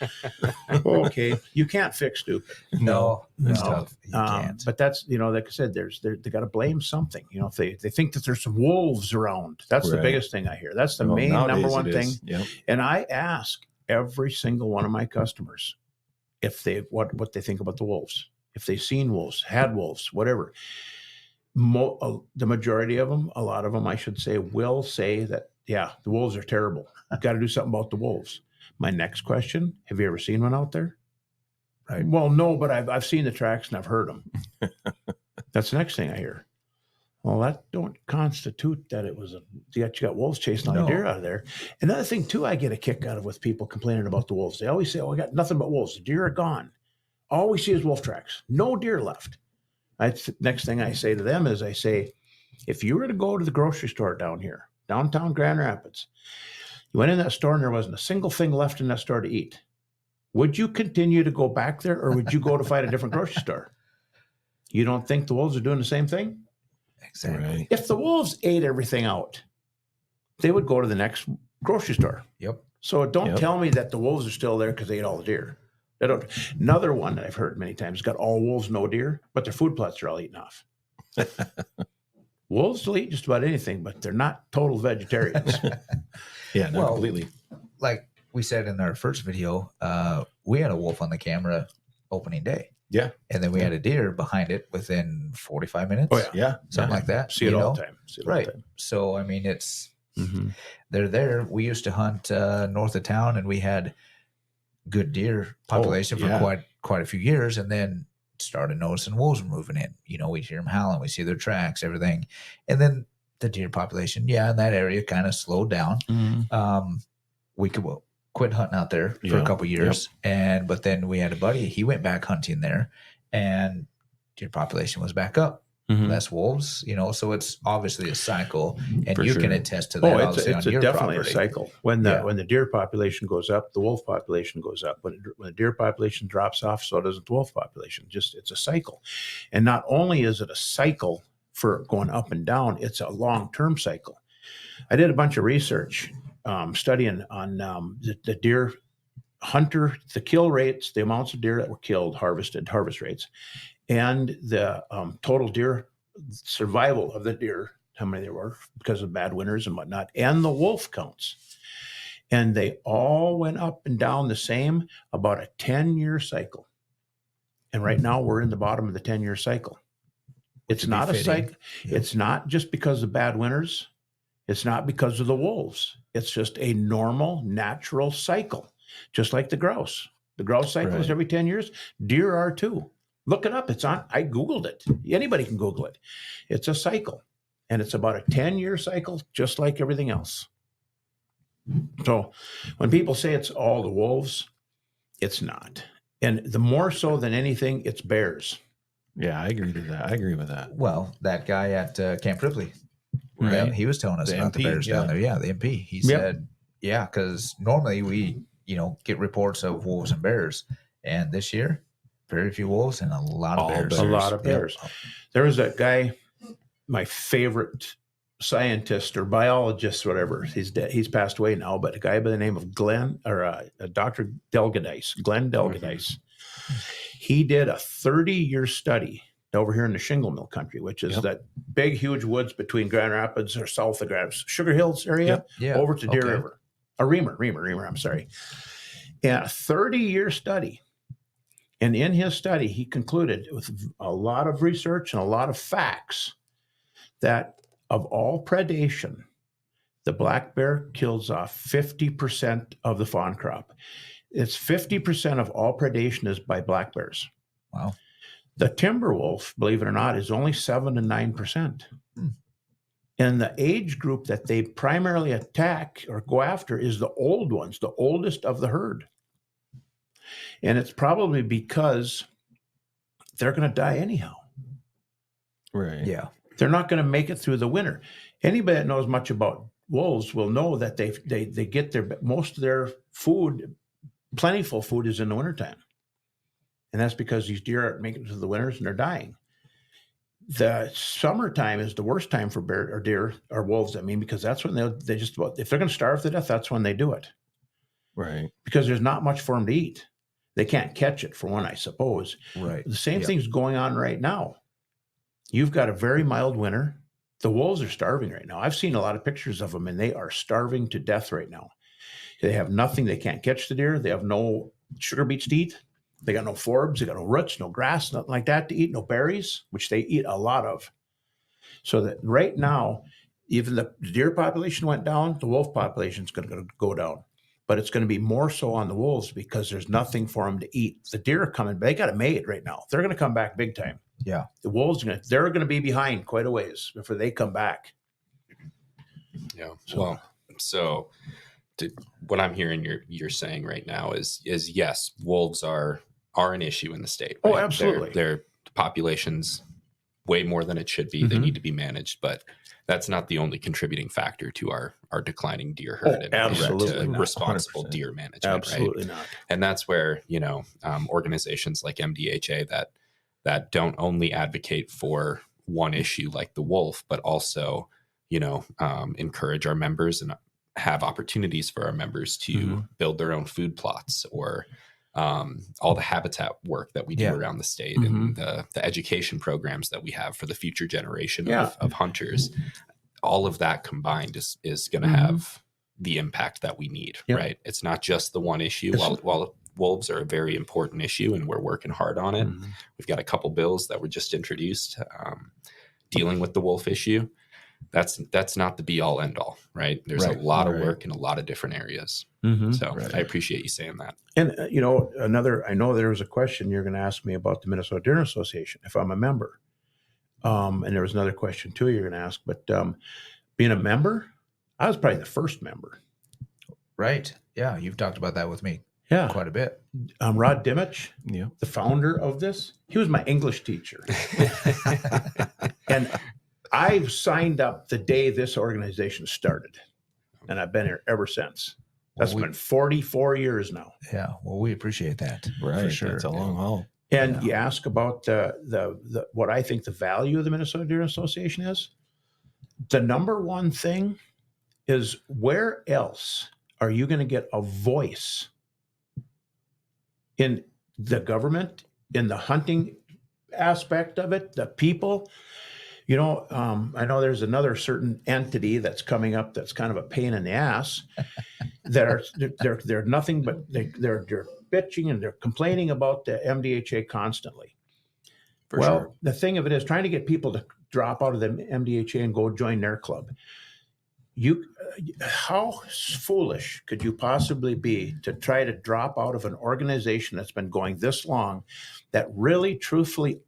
Okay, you can't fix stupid. No. No. Tough. You can't. But that's, like I said, they got to blame something. If they think that there's some wolves around, that's the Right. biggest thing I hear. That's the Well, main nowadays number one it thing. is. Yep. And I ask every single one of my customers if what they think about the wolves, if they've seen wolves, had wolves, whatever. The majority of them, a lot of them, I should say, will say that, yeah, the wolves are terrible. You've got to do something about the wolves. My next question: have you ever seen one out there? Right. Well, no, but I've seen the tracks and I've heard them. That's the next thing I hear. Well, that don't constitute that it was you got wolves chasing all the deer out of there. Another thing too, I get a kick out of with people complaining about the wolves. They always say, "Oh, I got nothing but wolves. The deer are gone. All we see is wolf tracks. No deer left." Next thing I say to them is I say, if you were to go to the grocery store down here, downtown Grand Rapids, you went in that store and there wasn't a single thing left in that store to eat, would you continue to go back there or would you go to find a different grocery store? You don't think the wolves are doing the same thing? Exactly. Right. If the wolves ate everything out, they would go to the next grocery store. Yep. So don't Yep. tell me that the wolves are still there because they ate all the deer. They don't. Another one that I've heard many times, got all wolves, no deer, but their food plots are all eaten off. Wolves will eat just about anything, but they're not total vegetarians. Yeah, no, Well, completely. Like we said in our first video, we had a wolf on the camera opening day. Yeah. And then we had a deer behind it within 45 minutes. Oh, yeah. Yeah. Something like that. See it you all know? the time. See it all Right. the time. So, I mean, it's, Mm-hmm. they're there. We used to hunt north of town and we had good deer population yeah. for quite a few years. And then started noticing wolves were moving in. You know, we hear them howling, we see their tracks, everything. And then the deer population, in that area kind of slowed down. Mm-hmm. We could quit hunting out there for Yeah. a couple years. But then we had a buddy, he went back hunting there and deer population was back up. Mm-hmm. Less wolves, so it's obviously a cycle, and For you sure. can attest to that. Oh, obviously it's on your definitely property. a cycle. When the Yeah. when the deer population goes up, the wolf population goes up. When the deer population drops off, so does the wolf population. Just it's a cycle, and not only is it a cycle for going up and down, it's a long-term cycle. I did a bunch of research studying on the deer hunter, the kill rates, the amounts of deer that were killed, harvest rates, and the total deer survival of the deer, how many there were because of bad winters and whatnot, and the wolf counts. And they all went up and down the same, about a 10-year cycle. And right now we're in the bottom of the 10-year cycle. It's would be not a fitting. cycle. Yep. It's not just because of bad winters. It's not because of the wolves. It's just a normal, natural cycle, just like the grouse. The grouse cycle is Right. every 10 years. Deer are too. Look it up. It's on. I Googled it. Anybody can Google it. It's a cycle. And it's about a 10-year cycle, just like everything else. So when people say it's all the wolves, it's not. And the more so than anything, it's bears. Yeah, I agree with that. I agree with that. Well, that guy at Camp Ripley, Right. he was telling us The about MP, the bears down there. Yeah, the MP. He Yep. said, because normally we, get reports of wolves and bears, and this year, very few wolves and a lot of All bears. A lot of bears. Yep. There was that guy, my favorite scientist or biologist, whatever. He's dead. He's passed away now, but a guy by the name of Dr. Delgadice, Glenn Delgadice. He did a 30-year study over here in the Shingle Mill country, which is Yep. that big, huge woods between Grand Rapids or south of Grand Rapids, Sugar Hills area, Yeah. over to Deer Okay. River. Reamer, I'm sorry. And a 30-year study. And in his study, he concluded with a lot of research and a lot of facts that of all predation, the black bear kills off 50% of the fawn crop. It's 50% of all predation is by black bears. Wow. The timber wolf, believe it or not, is only 7 to 9%. And the age group that they primarily attack or go after is the old ones, the oldest of the herd. And it's probably because they're going to die anyhow. Right. Yeah. They're not going to make it through the winter. Anybody that knows much about wolves will know that they get most of their food, plentiful food, is in the wintertime. And that's because these deer aren't making it through the winters and they're dying. The summertime is the worst time for bear or deer or wolves, because that's when they just about, if they're going to starve to death, that's when they do it. Right. Because there's not much for them to eat. They can't catch it, for one, I suppose. Right. The same Yep. thing's going on right now. You've got a very mild winter. The wolves are starving right now. I've seen a lot of pictures of them, and they are starving to death right now. They have nothing. They can't catch the deer. They have no sugar beets to eat. They got no forbs. They got no roots, no grass, nothing like that to eat, no berries, which they eat a lot of. So that right now, even the deer population went down, the wolf population is going to go down. But it's going to be more so on the wolves because there's nothing for them to eat. The deer are coming. They got it made right now. They're going to come back big time. Yeah. The wolves they're going to be behind quite a ways before they come back. Yeah. So what I'm hearing you're saying right now is yes, wolves are an issue in the state. Oh, right? absolutely. Their populations way more than it should be. They need to be managed, but that's not the only contributing factor to our declining deer herd and absolutely to not. responsible 100%. deer management. Absolutely right? not. And that's where, organizations like MDHA that don't only advocate for one issue like the wolf, but also, encourage our members and have opportunities for our members to build their own food plots, or all the habitat work that we do around the state, and the education programs that we have for the future generation of hunters. All of that combined is going to have the impact that we need, right? It's not just the one issue. While wolves are a very important issue and we're working hard on it, we've got a couple bills that were just introduced dealing with the wolf issue. That's not the be all end all, right? There's a lot of work in a lot of different areas. So I appreciate you saying that. And, I know there was a question you're going to ask me about the Minnesota Deer Association, if I'm a member. And there was another question too you're going to ask, but being a member, I was probably the first member. Right. Yeah. You've talked about that with me quite a bit. Rod Dimich, the founder of this, he was my English teacher. And I signed up the day this organization started, and I've been here ever since. That's been 44 years now. Yeah. Well, we appreciate that. Right. For sure. It's a long haul. And you ask about the what I think the value of the Minnesota Deer Association is. The number one thing is, where else are you going to get a voice in the government, in the hunting aspect of it, the people? I know there's another certain entity that's coming up that's kind of a pain in the ass. They're nothing but they're bitching and they're complaining about the MDHA constantly. For sure. The thing of it is, trying to get people to drop out of the MDHA and go join their club. How foolish could you possibly be to try to drop out of an organization that's been going this long, that really, truly,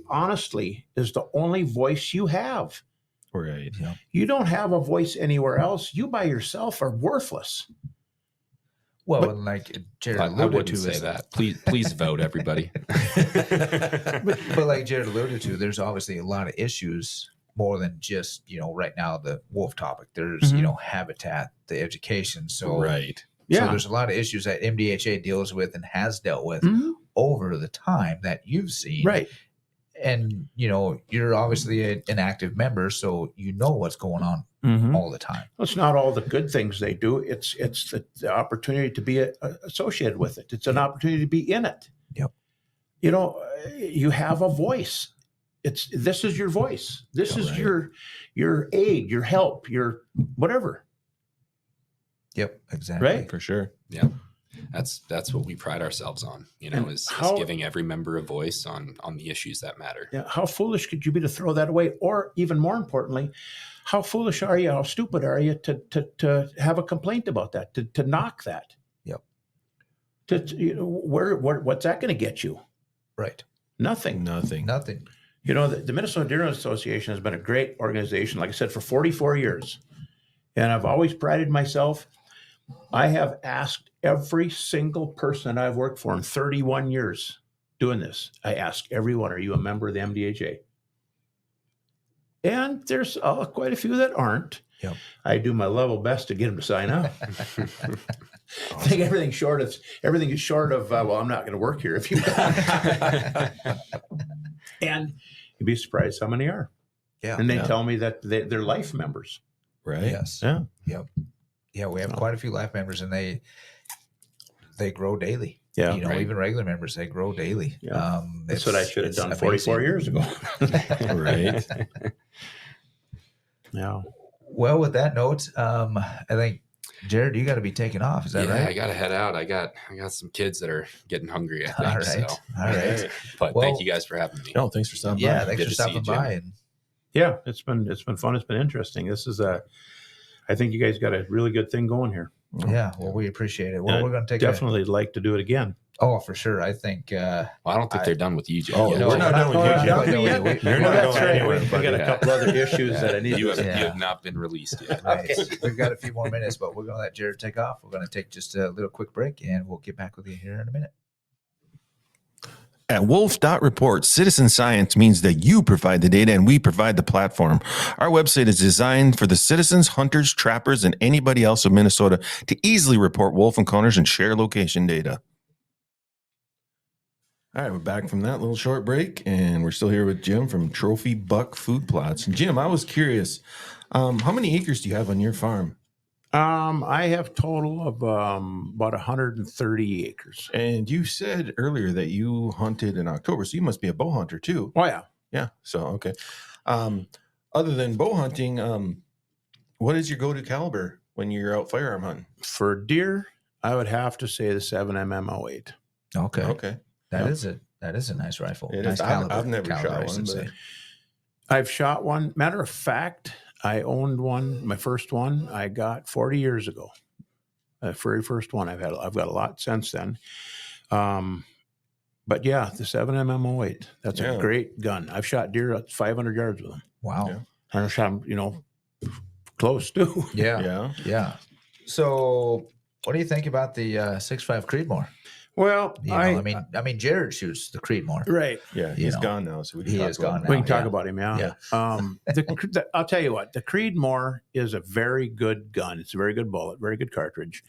honestly is the only voice you have? Right. Yeah. You don't have a voice anywhere else. You by yourself are worthless. Well, and like Jared I alluded wouldn't to, say that. Please vote, everybody. but like Jared alluded to, there's obviously a lot of issues more than just, right now the wolf topic. There's, habitat, the education. So, Right. So there's a lot of issues that MDHA deals with and has dealt with over the time that you've seen. Right. And, you're obviously an active member, so you know what's going on all the time. Well, it's not all the good things they do. It's the opportunity to be associated with it. It's an opportunity to be in it. Yep. You have a voice. This is your voice. This is your aid, your help, your whatever. Yep, exactly. Right? For sure. Yeah. That's what we pride ourselves on, is giving every member a voice on the issues that matter. Yeah. How foolish could you be to throw that away? Or even more importantly, how foolish are you? How stupid are you to have a complaint about that, to knock that? Yep. What's that going to get you? Right. Nothing. The Minnesota Deer Association has been a great organization, like I said, for 44 years. And I've always prided myself. I have asked every single person I've worked for in 31 years doing this. I ask everyone, are you a member of the MDHA? And there's quite a few that aren't. Yep. I do my level best to get them to sign up. I think everything is short of, I'm not going to work here if you And you'd be surprised how many are. Yeah. And they tell me that they're life members. Right. Yes. Yeah. Yep. Yeah, we have quite a few life members, and they grow daily. Yeah. Even regular members, they grow daily. Yeah. That's what I should have done 44 years ago. Right. Yeah. Well, with that note, I think, Jared, you got to be taking off. Is that right? I got to head out. I got some kids that are getting hungry, I think. All right. So. All right. But thank you guys for having me. No, thanks for stopping by. Yeah, thanks Good for to see stopping you, by. Jim. And Yeah, it's been fun. It's been interesting. This is I think you guys got a really good thing going here. yeah, well, we appreciate it. Well, And we're going to take definitely like to do it again. Oh, for sure. I think. Well, I don't think they're done with you, Jim. Oh, yet. we're not done with you, Jim. You're not That's going right. anywhere, We buddy. got a couple other issues that I need You to. have not been released yet. Right. We've got a few more minutes, but we're going to let Jared take off. We're going to take just a little quick break, and we'll get back with you here in a minute. At wolf.report, citizen science means that you provide the data and we provide the platform. Our website is designed for the citizens, hunters, trappers, and anybody else of Minnesota to easily report wolf encounters and share location data. All right, we're back from that little short break, and we're still here with Jim from Trophy Buck Food Plots. And Jim, I was curious, how many acres do you have on your farm? I have total of about 130 acres. And you said earlier that you hunted in October, so you must be a bow hunter too. Oh yeah. Yeah. So okay. Other than bow hunting, what is your go-to caliber when you're out firearm hunting? For deer, I would have to say the 7mm 08. Okay. Okay. That is a nice rifle. It Nice is. caliber. I've never caliber, shot I should one, say. I've shot one. Matter of fact, I owned one. My first one I got 40 years ago. The very first one I've got a lot since then. But yeah, the 7mm 08. That's Yeah. a great gun. I've shot deer at 500 yards with them. Wow. Yeah. And I've shot them, close too. Yeah. Yeah. So, what do you think about the 6.5 Creedmoor? Well, I mean, Jared shoots the Creedmoor. right. Yeah. You He's know, gone now, so we can he talk is about gone him. We can talk yeah. about him, yeah. Yeah. I'll tell you what, the Creedmoor is a very good gun. It's a very good bullet, very good cartridge.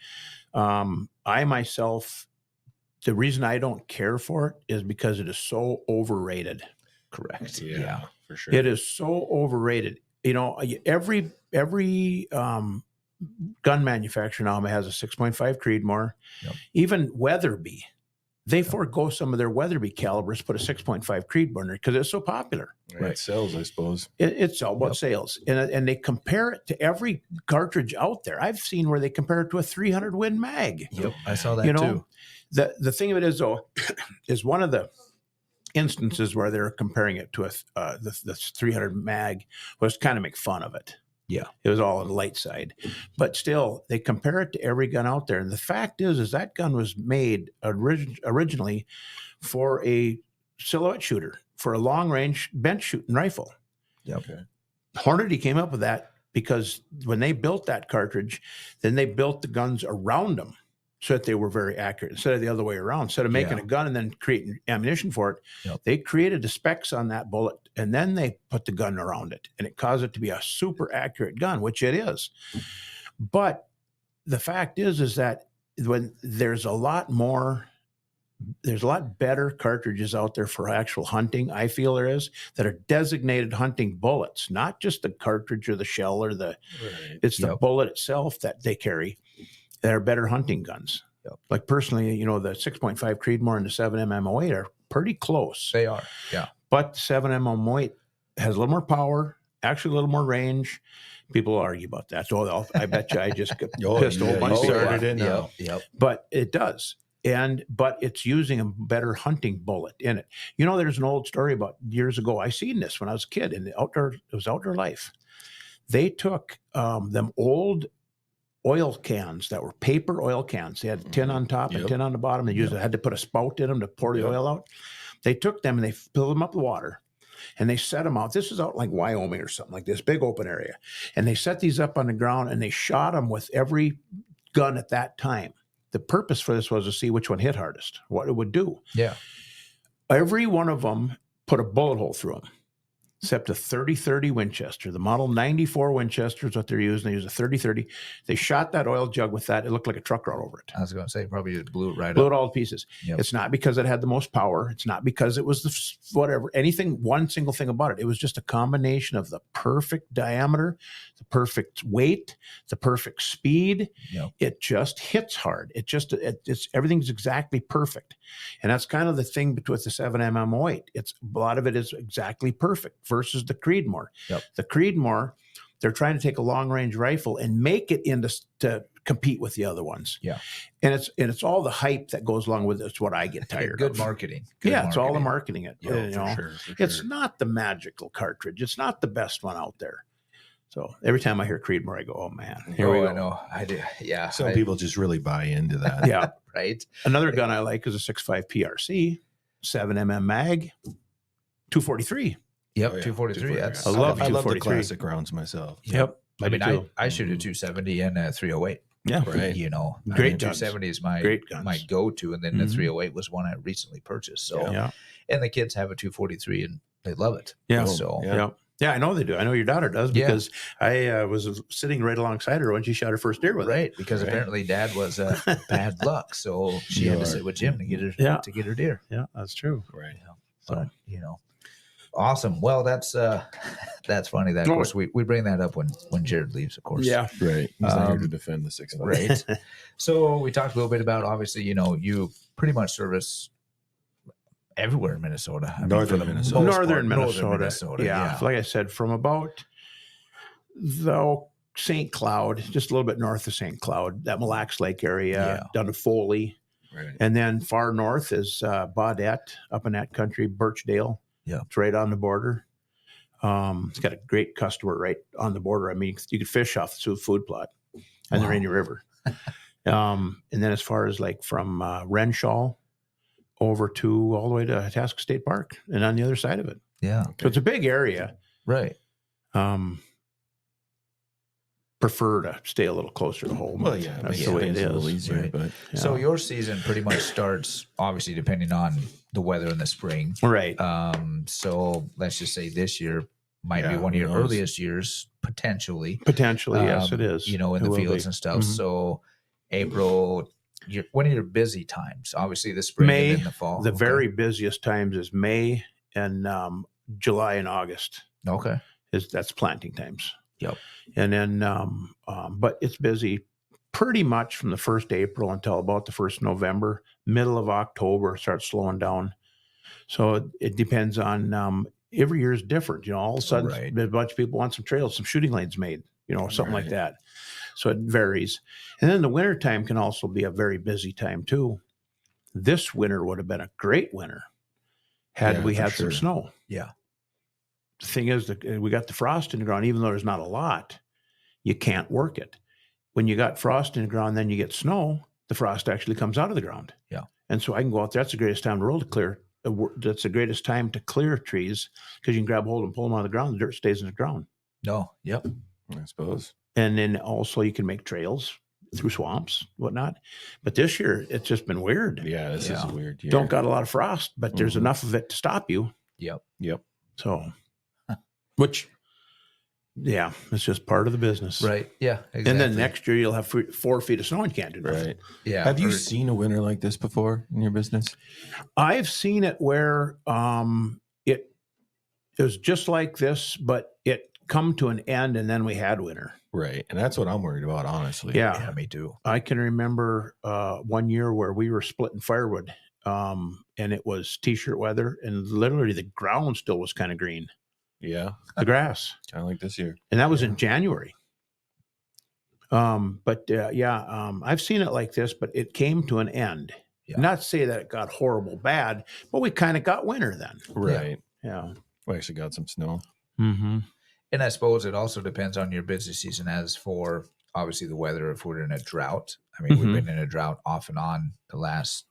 I myself, the reason I don't care for it is because it is so overrated. Correct. Yeah, for sure. It is so overrated. Every gun manufacturer now has a 6.5 Creedmoor. Yep. Even Weatherby, they forego some of their Weatherby calibers, put a 6.5 Creedmoor in there because it's so popular. Right. It sells, I suppose. It's all about sales. And they compare it to every cartridge out there. I've seen where they compare it to a 300 Win mag. Yep. I saw that too. The thing of it is, though, is one of the instances where they're comparing it to the 300 mag was kind of make fun of it. Yeah. It was all on the light side. But still, they compare it to every gun out there. And the fact is that gun was made originally for a silhouette shooter, for a long-range bench shooting rifle. Yep. Okay. Hornady came up with that because when they built that cartridge, then they built the guns around them so that they were very accurate instead of the other way around. Instead of making a gun and then creating ammunition for it, they created the specs on that bullet and then they put the gun around it, and it caused it to be a super accurate gun, which it is. But the fact is that when there's a lot better cartridges out there for actual hunting, I feel there is, that are designated hunting bullets, not just the cartridge or the shell or it's the bullet itself that they carry. That are better hunting guns. Yep. Like personally, the 6.5 Creedmoor and the 7mm 08 are pretty close. They are. Yeah. But 7mm 08 has a little more power, actually a little more range. People argue about that. So I bet you I just got pissed a whole bunch of people off. Yep. But it does. But it's using a better hunting bullet in it. There's an old story about years ago. I seen this when I was a kid in it was Outdoor Life. They took them old oil cans that were paper oil cans. They had tin on top and tin on the bottom. They had to put a spout in them to pour the oil out. They took them and they filled them up with water and they set them out. This is out like Wyoming or something like this, big open area. And they set these up on the ground and they shot them with every gun at that time. The purpose for this was to see which one hit hardest, what it would do. Yeah. Every one of them put a bullet hole through them. Except a 30-30 Winchester. The model 94 Winchester is what they're using. They use a 30-30. They shot that oil jug with that. It looked like a truck rolled over it. I was going to say, probably just blew it Blew it all to pieces. Yep. It's not because it had the most power. It's not because it was one single thing about it. It was just a combination of the perfect diameter, the perfect weight, the perfect speed. Yep. It just hits hard. It's everything's exactly perfect. And that's kind of the thing with the 7mm 08. A lot of it is exactly perfect versus the Creedmoor. Yep. The Creedmoor, they're trying to take a long-range rifle and make it to compete with the other ones. Yeah. And it's all the hype that goes along with it. It's what I get tired of. Good marketing. It's all the marketing. For sure. It's not the magical cartridge. It's not the best one out there. So every time I hear Creedmoor, I go, oh, man. Here we go. I know. I do. Yeah. Some people just really buy into that. Yeah. Right. Another gun I like is a 6.5 PRC, 7mm mag, 243. Yep, Oh, yeah. 243. I love the 243. classic rounds myself. Yep. I mean, I shoot a 270 and a 308. Yeah. Right. You know, Great the guns. 270 is Great guns. my go-to, and then the Mhm. 308 was one I recently purchased. So, Yeah. and the kids have a 243 and they love it. Yeah. So, Yeah. Yeah, I know they do. I know your daughter does Yeah. because I was sitting right alongside her when she shot her first deer with it. right, because Right. apparently Dad was bad luck, so she had to sit with Jim to get her Yeah. deer. Yeah, that's true. Right. Yeah. So- But awesome. Well, that's funny. That of course we bring that up when Jared leaves, of course. Yeah. Right. He's not here to defend the 6.5. Right. So we talked a little bit about, obviously, you pretty much service everywhere in Minnesota. I mean, Northern for the Minnesota. most Northern part, Minnesota. Yeah. Like I said, from about the St. Cloud, just a little bit north of St. Cloud, that Mille Lacs Lake area, down to Foley. Right. And then far north is Baudette, up in that country, Birchdale. Yeah. It's right on the border. It's got a great customer right on the border. I mean, you could fish off the food plot and the Rainy River. And then as far as like from Renshaw over to all the way to Itasca State Park and on the other side of it. Yeah. So it's a big area. Right. Prefer to stay a little closer to home. Well, yeah. That's makes the way it things a little is. easier, Right. but So your season pretty much starts, obviously, depending on the weather in the spring. Right. So let's just say this year might be Yeah, one of who your knows? earliest years, potentially. Potentially, yes, it is. In It the will fields be. and stuff. Mhm. So April, one of your busy times, obviously the spring May, and then the fall. The Okay. very busiest times is May and July and August. Okay. That's planting times. Yep. And then, but it's busy pretty much from the 1st April until about the 1st November. Middle of October starts slowing down. So it depends on every year is different. All of a sudden, Right. a bunch of people want some trails, some shooting lanes made, something like Right. that. So it varies. And then the winter time can also be a very busy time too. This winter would have been a great winter had Yeah, we for had sure. some snow. Yeah. The thing is that we got the frost in the ground, even though there's not a lot, you can't work it. When you got frost in the ground, then you get snow, the frost actually comes out of the ground. Yeah. And so I can go out there. That's the greatest time in the world to clear. That's the greatest time to clear trees because you can grab hold and pull them out of the ground. The dirt stays in the ground. No. Yep. I suppose. And then also you can make trails through swamps, whatnot. But this year, it's just been weird. Yeah, this is Yeah. a weird year. Don't got a lot of frost, but there's Mhm. enough of it to stop you. Yep. Yep. So, which, yeah, it's just part of the business. Right. Yeah. Exactly. And then next year you'll have 4 feet of snow and you can't do nothing. Right. Yeah. Have you or- seen a winter like this before in your business? I've seen it where it was just like this, but it come to an end and then we had winter. Right. And that's what I'm worried about, honestly. Yeah. Yeah, me too. I can remember one year where we were splitting firewood and it was t-shirt weather and literally the ground still was kind of green, Yeah. the grass. Kind of like this year. And that was in January. I've seen it like this, but it came to an end. Yeah. Not to say that it got horrible bad, but we kind of got winter then. Right. Yeah. We actually got some snow. Mm-hmm. And I suppose it also depends on your busy season as for obviously the weather. If we're in a drought, I mean, Mhm. we've been in a drought off and on the last,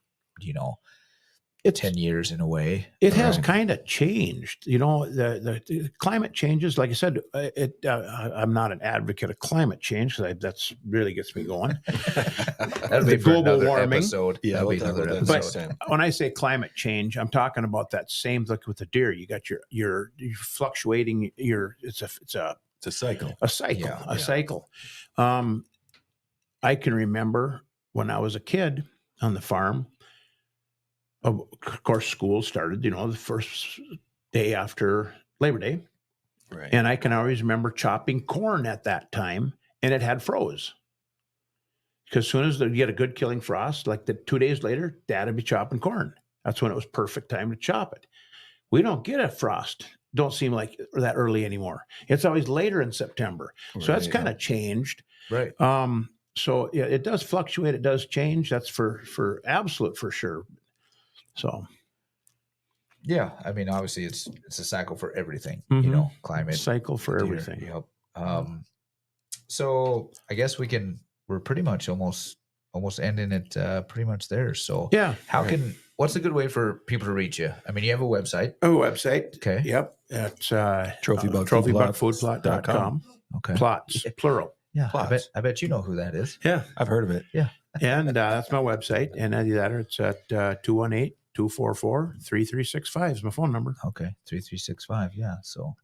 It's 10 years in a way. It has Right. kind of changed. The climate changes. Like I said, I'm not an advocate of climate change because that's really gets me going. That'll The be for global another warming. episode. Yeah, That'll we'll be talk another about that episode. next time. When I say climate change, I'm talking about that same look with the deer. You got your fluctuating. It's a It's a cycle. cycle. Yeah, A cycle. I can remember when I was a kid on the farm. Of course, school started, the first day after Labor Day. Right. And I can always remember chopping corn at that time, and it had froze. Because as soon as you get a good killing frost, like 2 days later, Dad would be chopping corn. That's when it was perfect time to chop it. We don't get a frost. Don't seem like that early anymore. It's always later in September. So that's Right. kind of changed. Right. So yeah, it does fluctuate. It does change. That's for absolute for sure. So Yeah. I mean, obviously it's a cycle for everything, Mhm. climate. cycle for deer, everything. Yep. So I guess we're pretty much almost ending it pretty much there. So Yeah. what's a good way for people to reach you? I mean, you have a website. A website. Okay. Yep. It's Trophybuckfoodplot.com. trophybuckfoodplot.com. Okay. Plots, plural. Yeah, plots. I bet you know who that is. Yeah. I've heard of it. And that's my website. And either that or it's at 218-244-3365 is my phone number. Okay, 3365. Yeah, so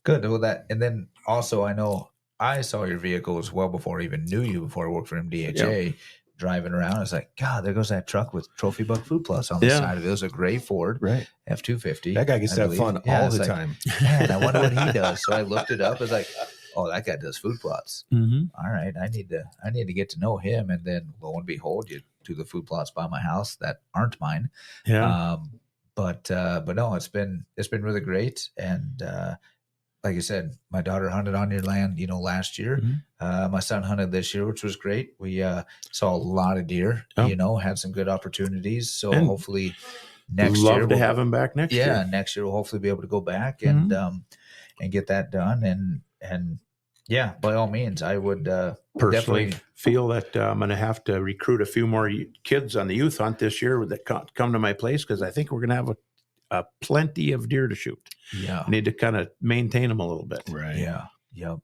good. Well, that, and then also I know I saw your vehicles well before I even knew you, before I worked for MDHA. Driving around, I was like, God, there goes that truck with Trophy Buck Food Plus on the side of it. It was a gray Ford Right. F-250. That guy gets to have fun all the time. Man, I wonder what he does. So I looked it up. I was like, oh, that guy does food plots. Mm-hmm. All right, I need to get to know him. And then lo and behold, you do the food plots by my house that aren't mine. Yeah. But no, it's been really great. And like I said, my daughter hunted on your land, last year. Mm-hmm. My son hunted this year, which was great. We saw a lot of deer, had some good opportunities. So And hopefully next love year to have him back next year. Yeah, next year we'll hopefully be able to go back and get that done. And yeah, by all means, I would Personally definitely feel that I'm going to have to recruit a few more kids on the youth hunt this year that come to my place, because I think we're going to have a plenty of deer to shoot. Yeah. I need to kind of maintain them a little bit. Right. Yeah. Yep.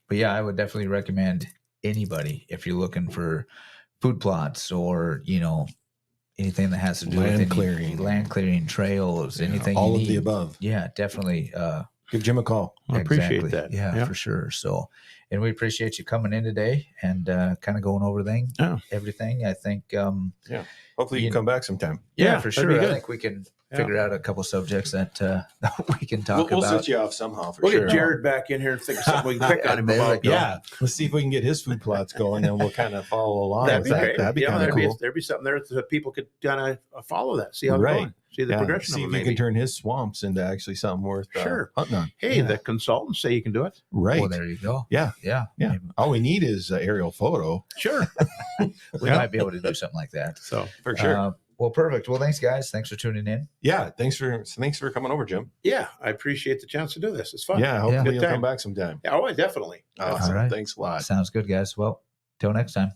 But yeah, I would definitely recommend anybody, if you're looking for food plots or, anything that has to do Land with clearing. trails, Yeah, anything all you of need. the above. Yeah, definitely. Give Jim a call. I appreciate Exactly. that. Yeah, for sure. So, and we appreciate you coming in today and kind of going over everything. I think, Hopefully you can come back sometime. yeah, for that'd sure. be I good. think we can figure out a couple subjects that we can talk We'll about. set you off somehow for We'll sure. get Jared back in here and think of something we can pick on him There we about. go. Yeah. Let's see if we can get his food plots going and we'll kind of follow along. That'd be with that. great. That'd be kind of cool. There'd be something there that people could kind of follow that, see how they're Right. going, see the progression See of if them. you can turn his swamps into actually something worth Sure. hunting on. Hey, Yeah. the consultants say you can do it. Right. Well, there you go. Yeah. Yeah. Yeah. All we need is an aerial photo. Sure. We might be able to do something like that. So For sure. Well, perfect. Well, thanks, guys. Thanks for tuning in. Yeah. Thanks for coming over, Jim. yeah, I appreciate the chance to do this. It's fun. Yeah. Hopefully Good you'll time. come back sometime. Yeah, oh, definitely. Awesome. All right. Thanks a lot. Sounds good, guys. Well, till next time.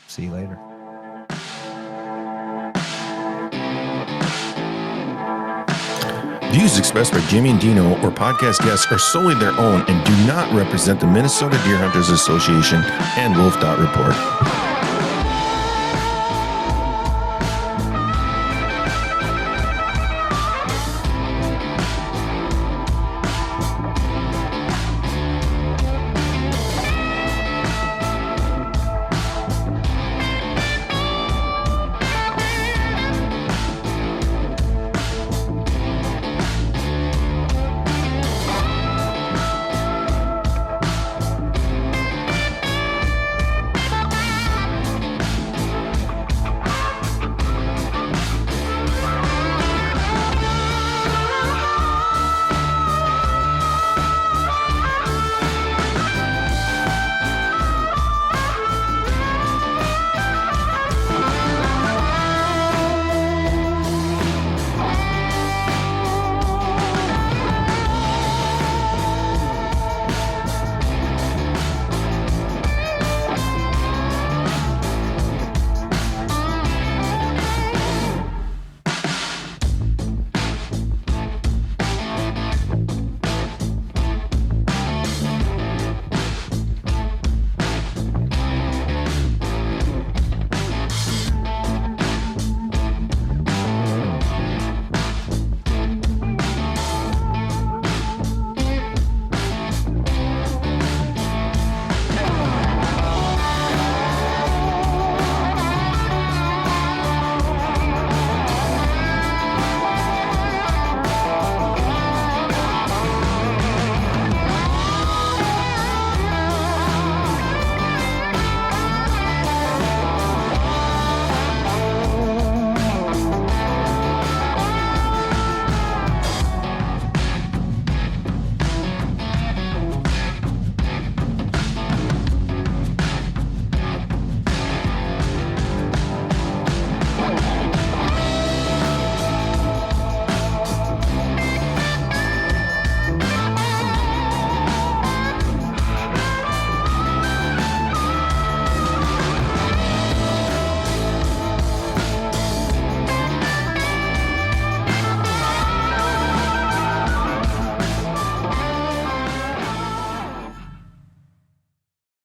See you later. Views expressed by Jimmy and Dino or podcast guests are solely their own and do not represent the Minnesota Deer Hunters Association and wolf.report.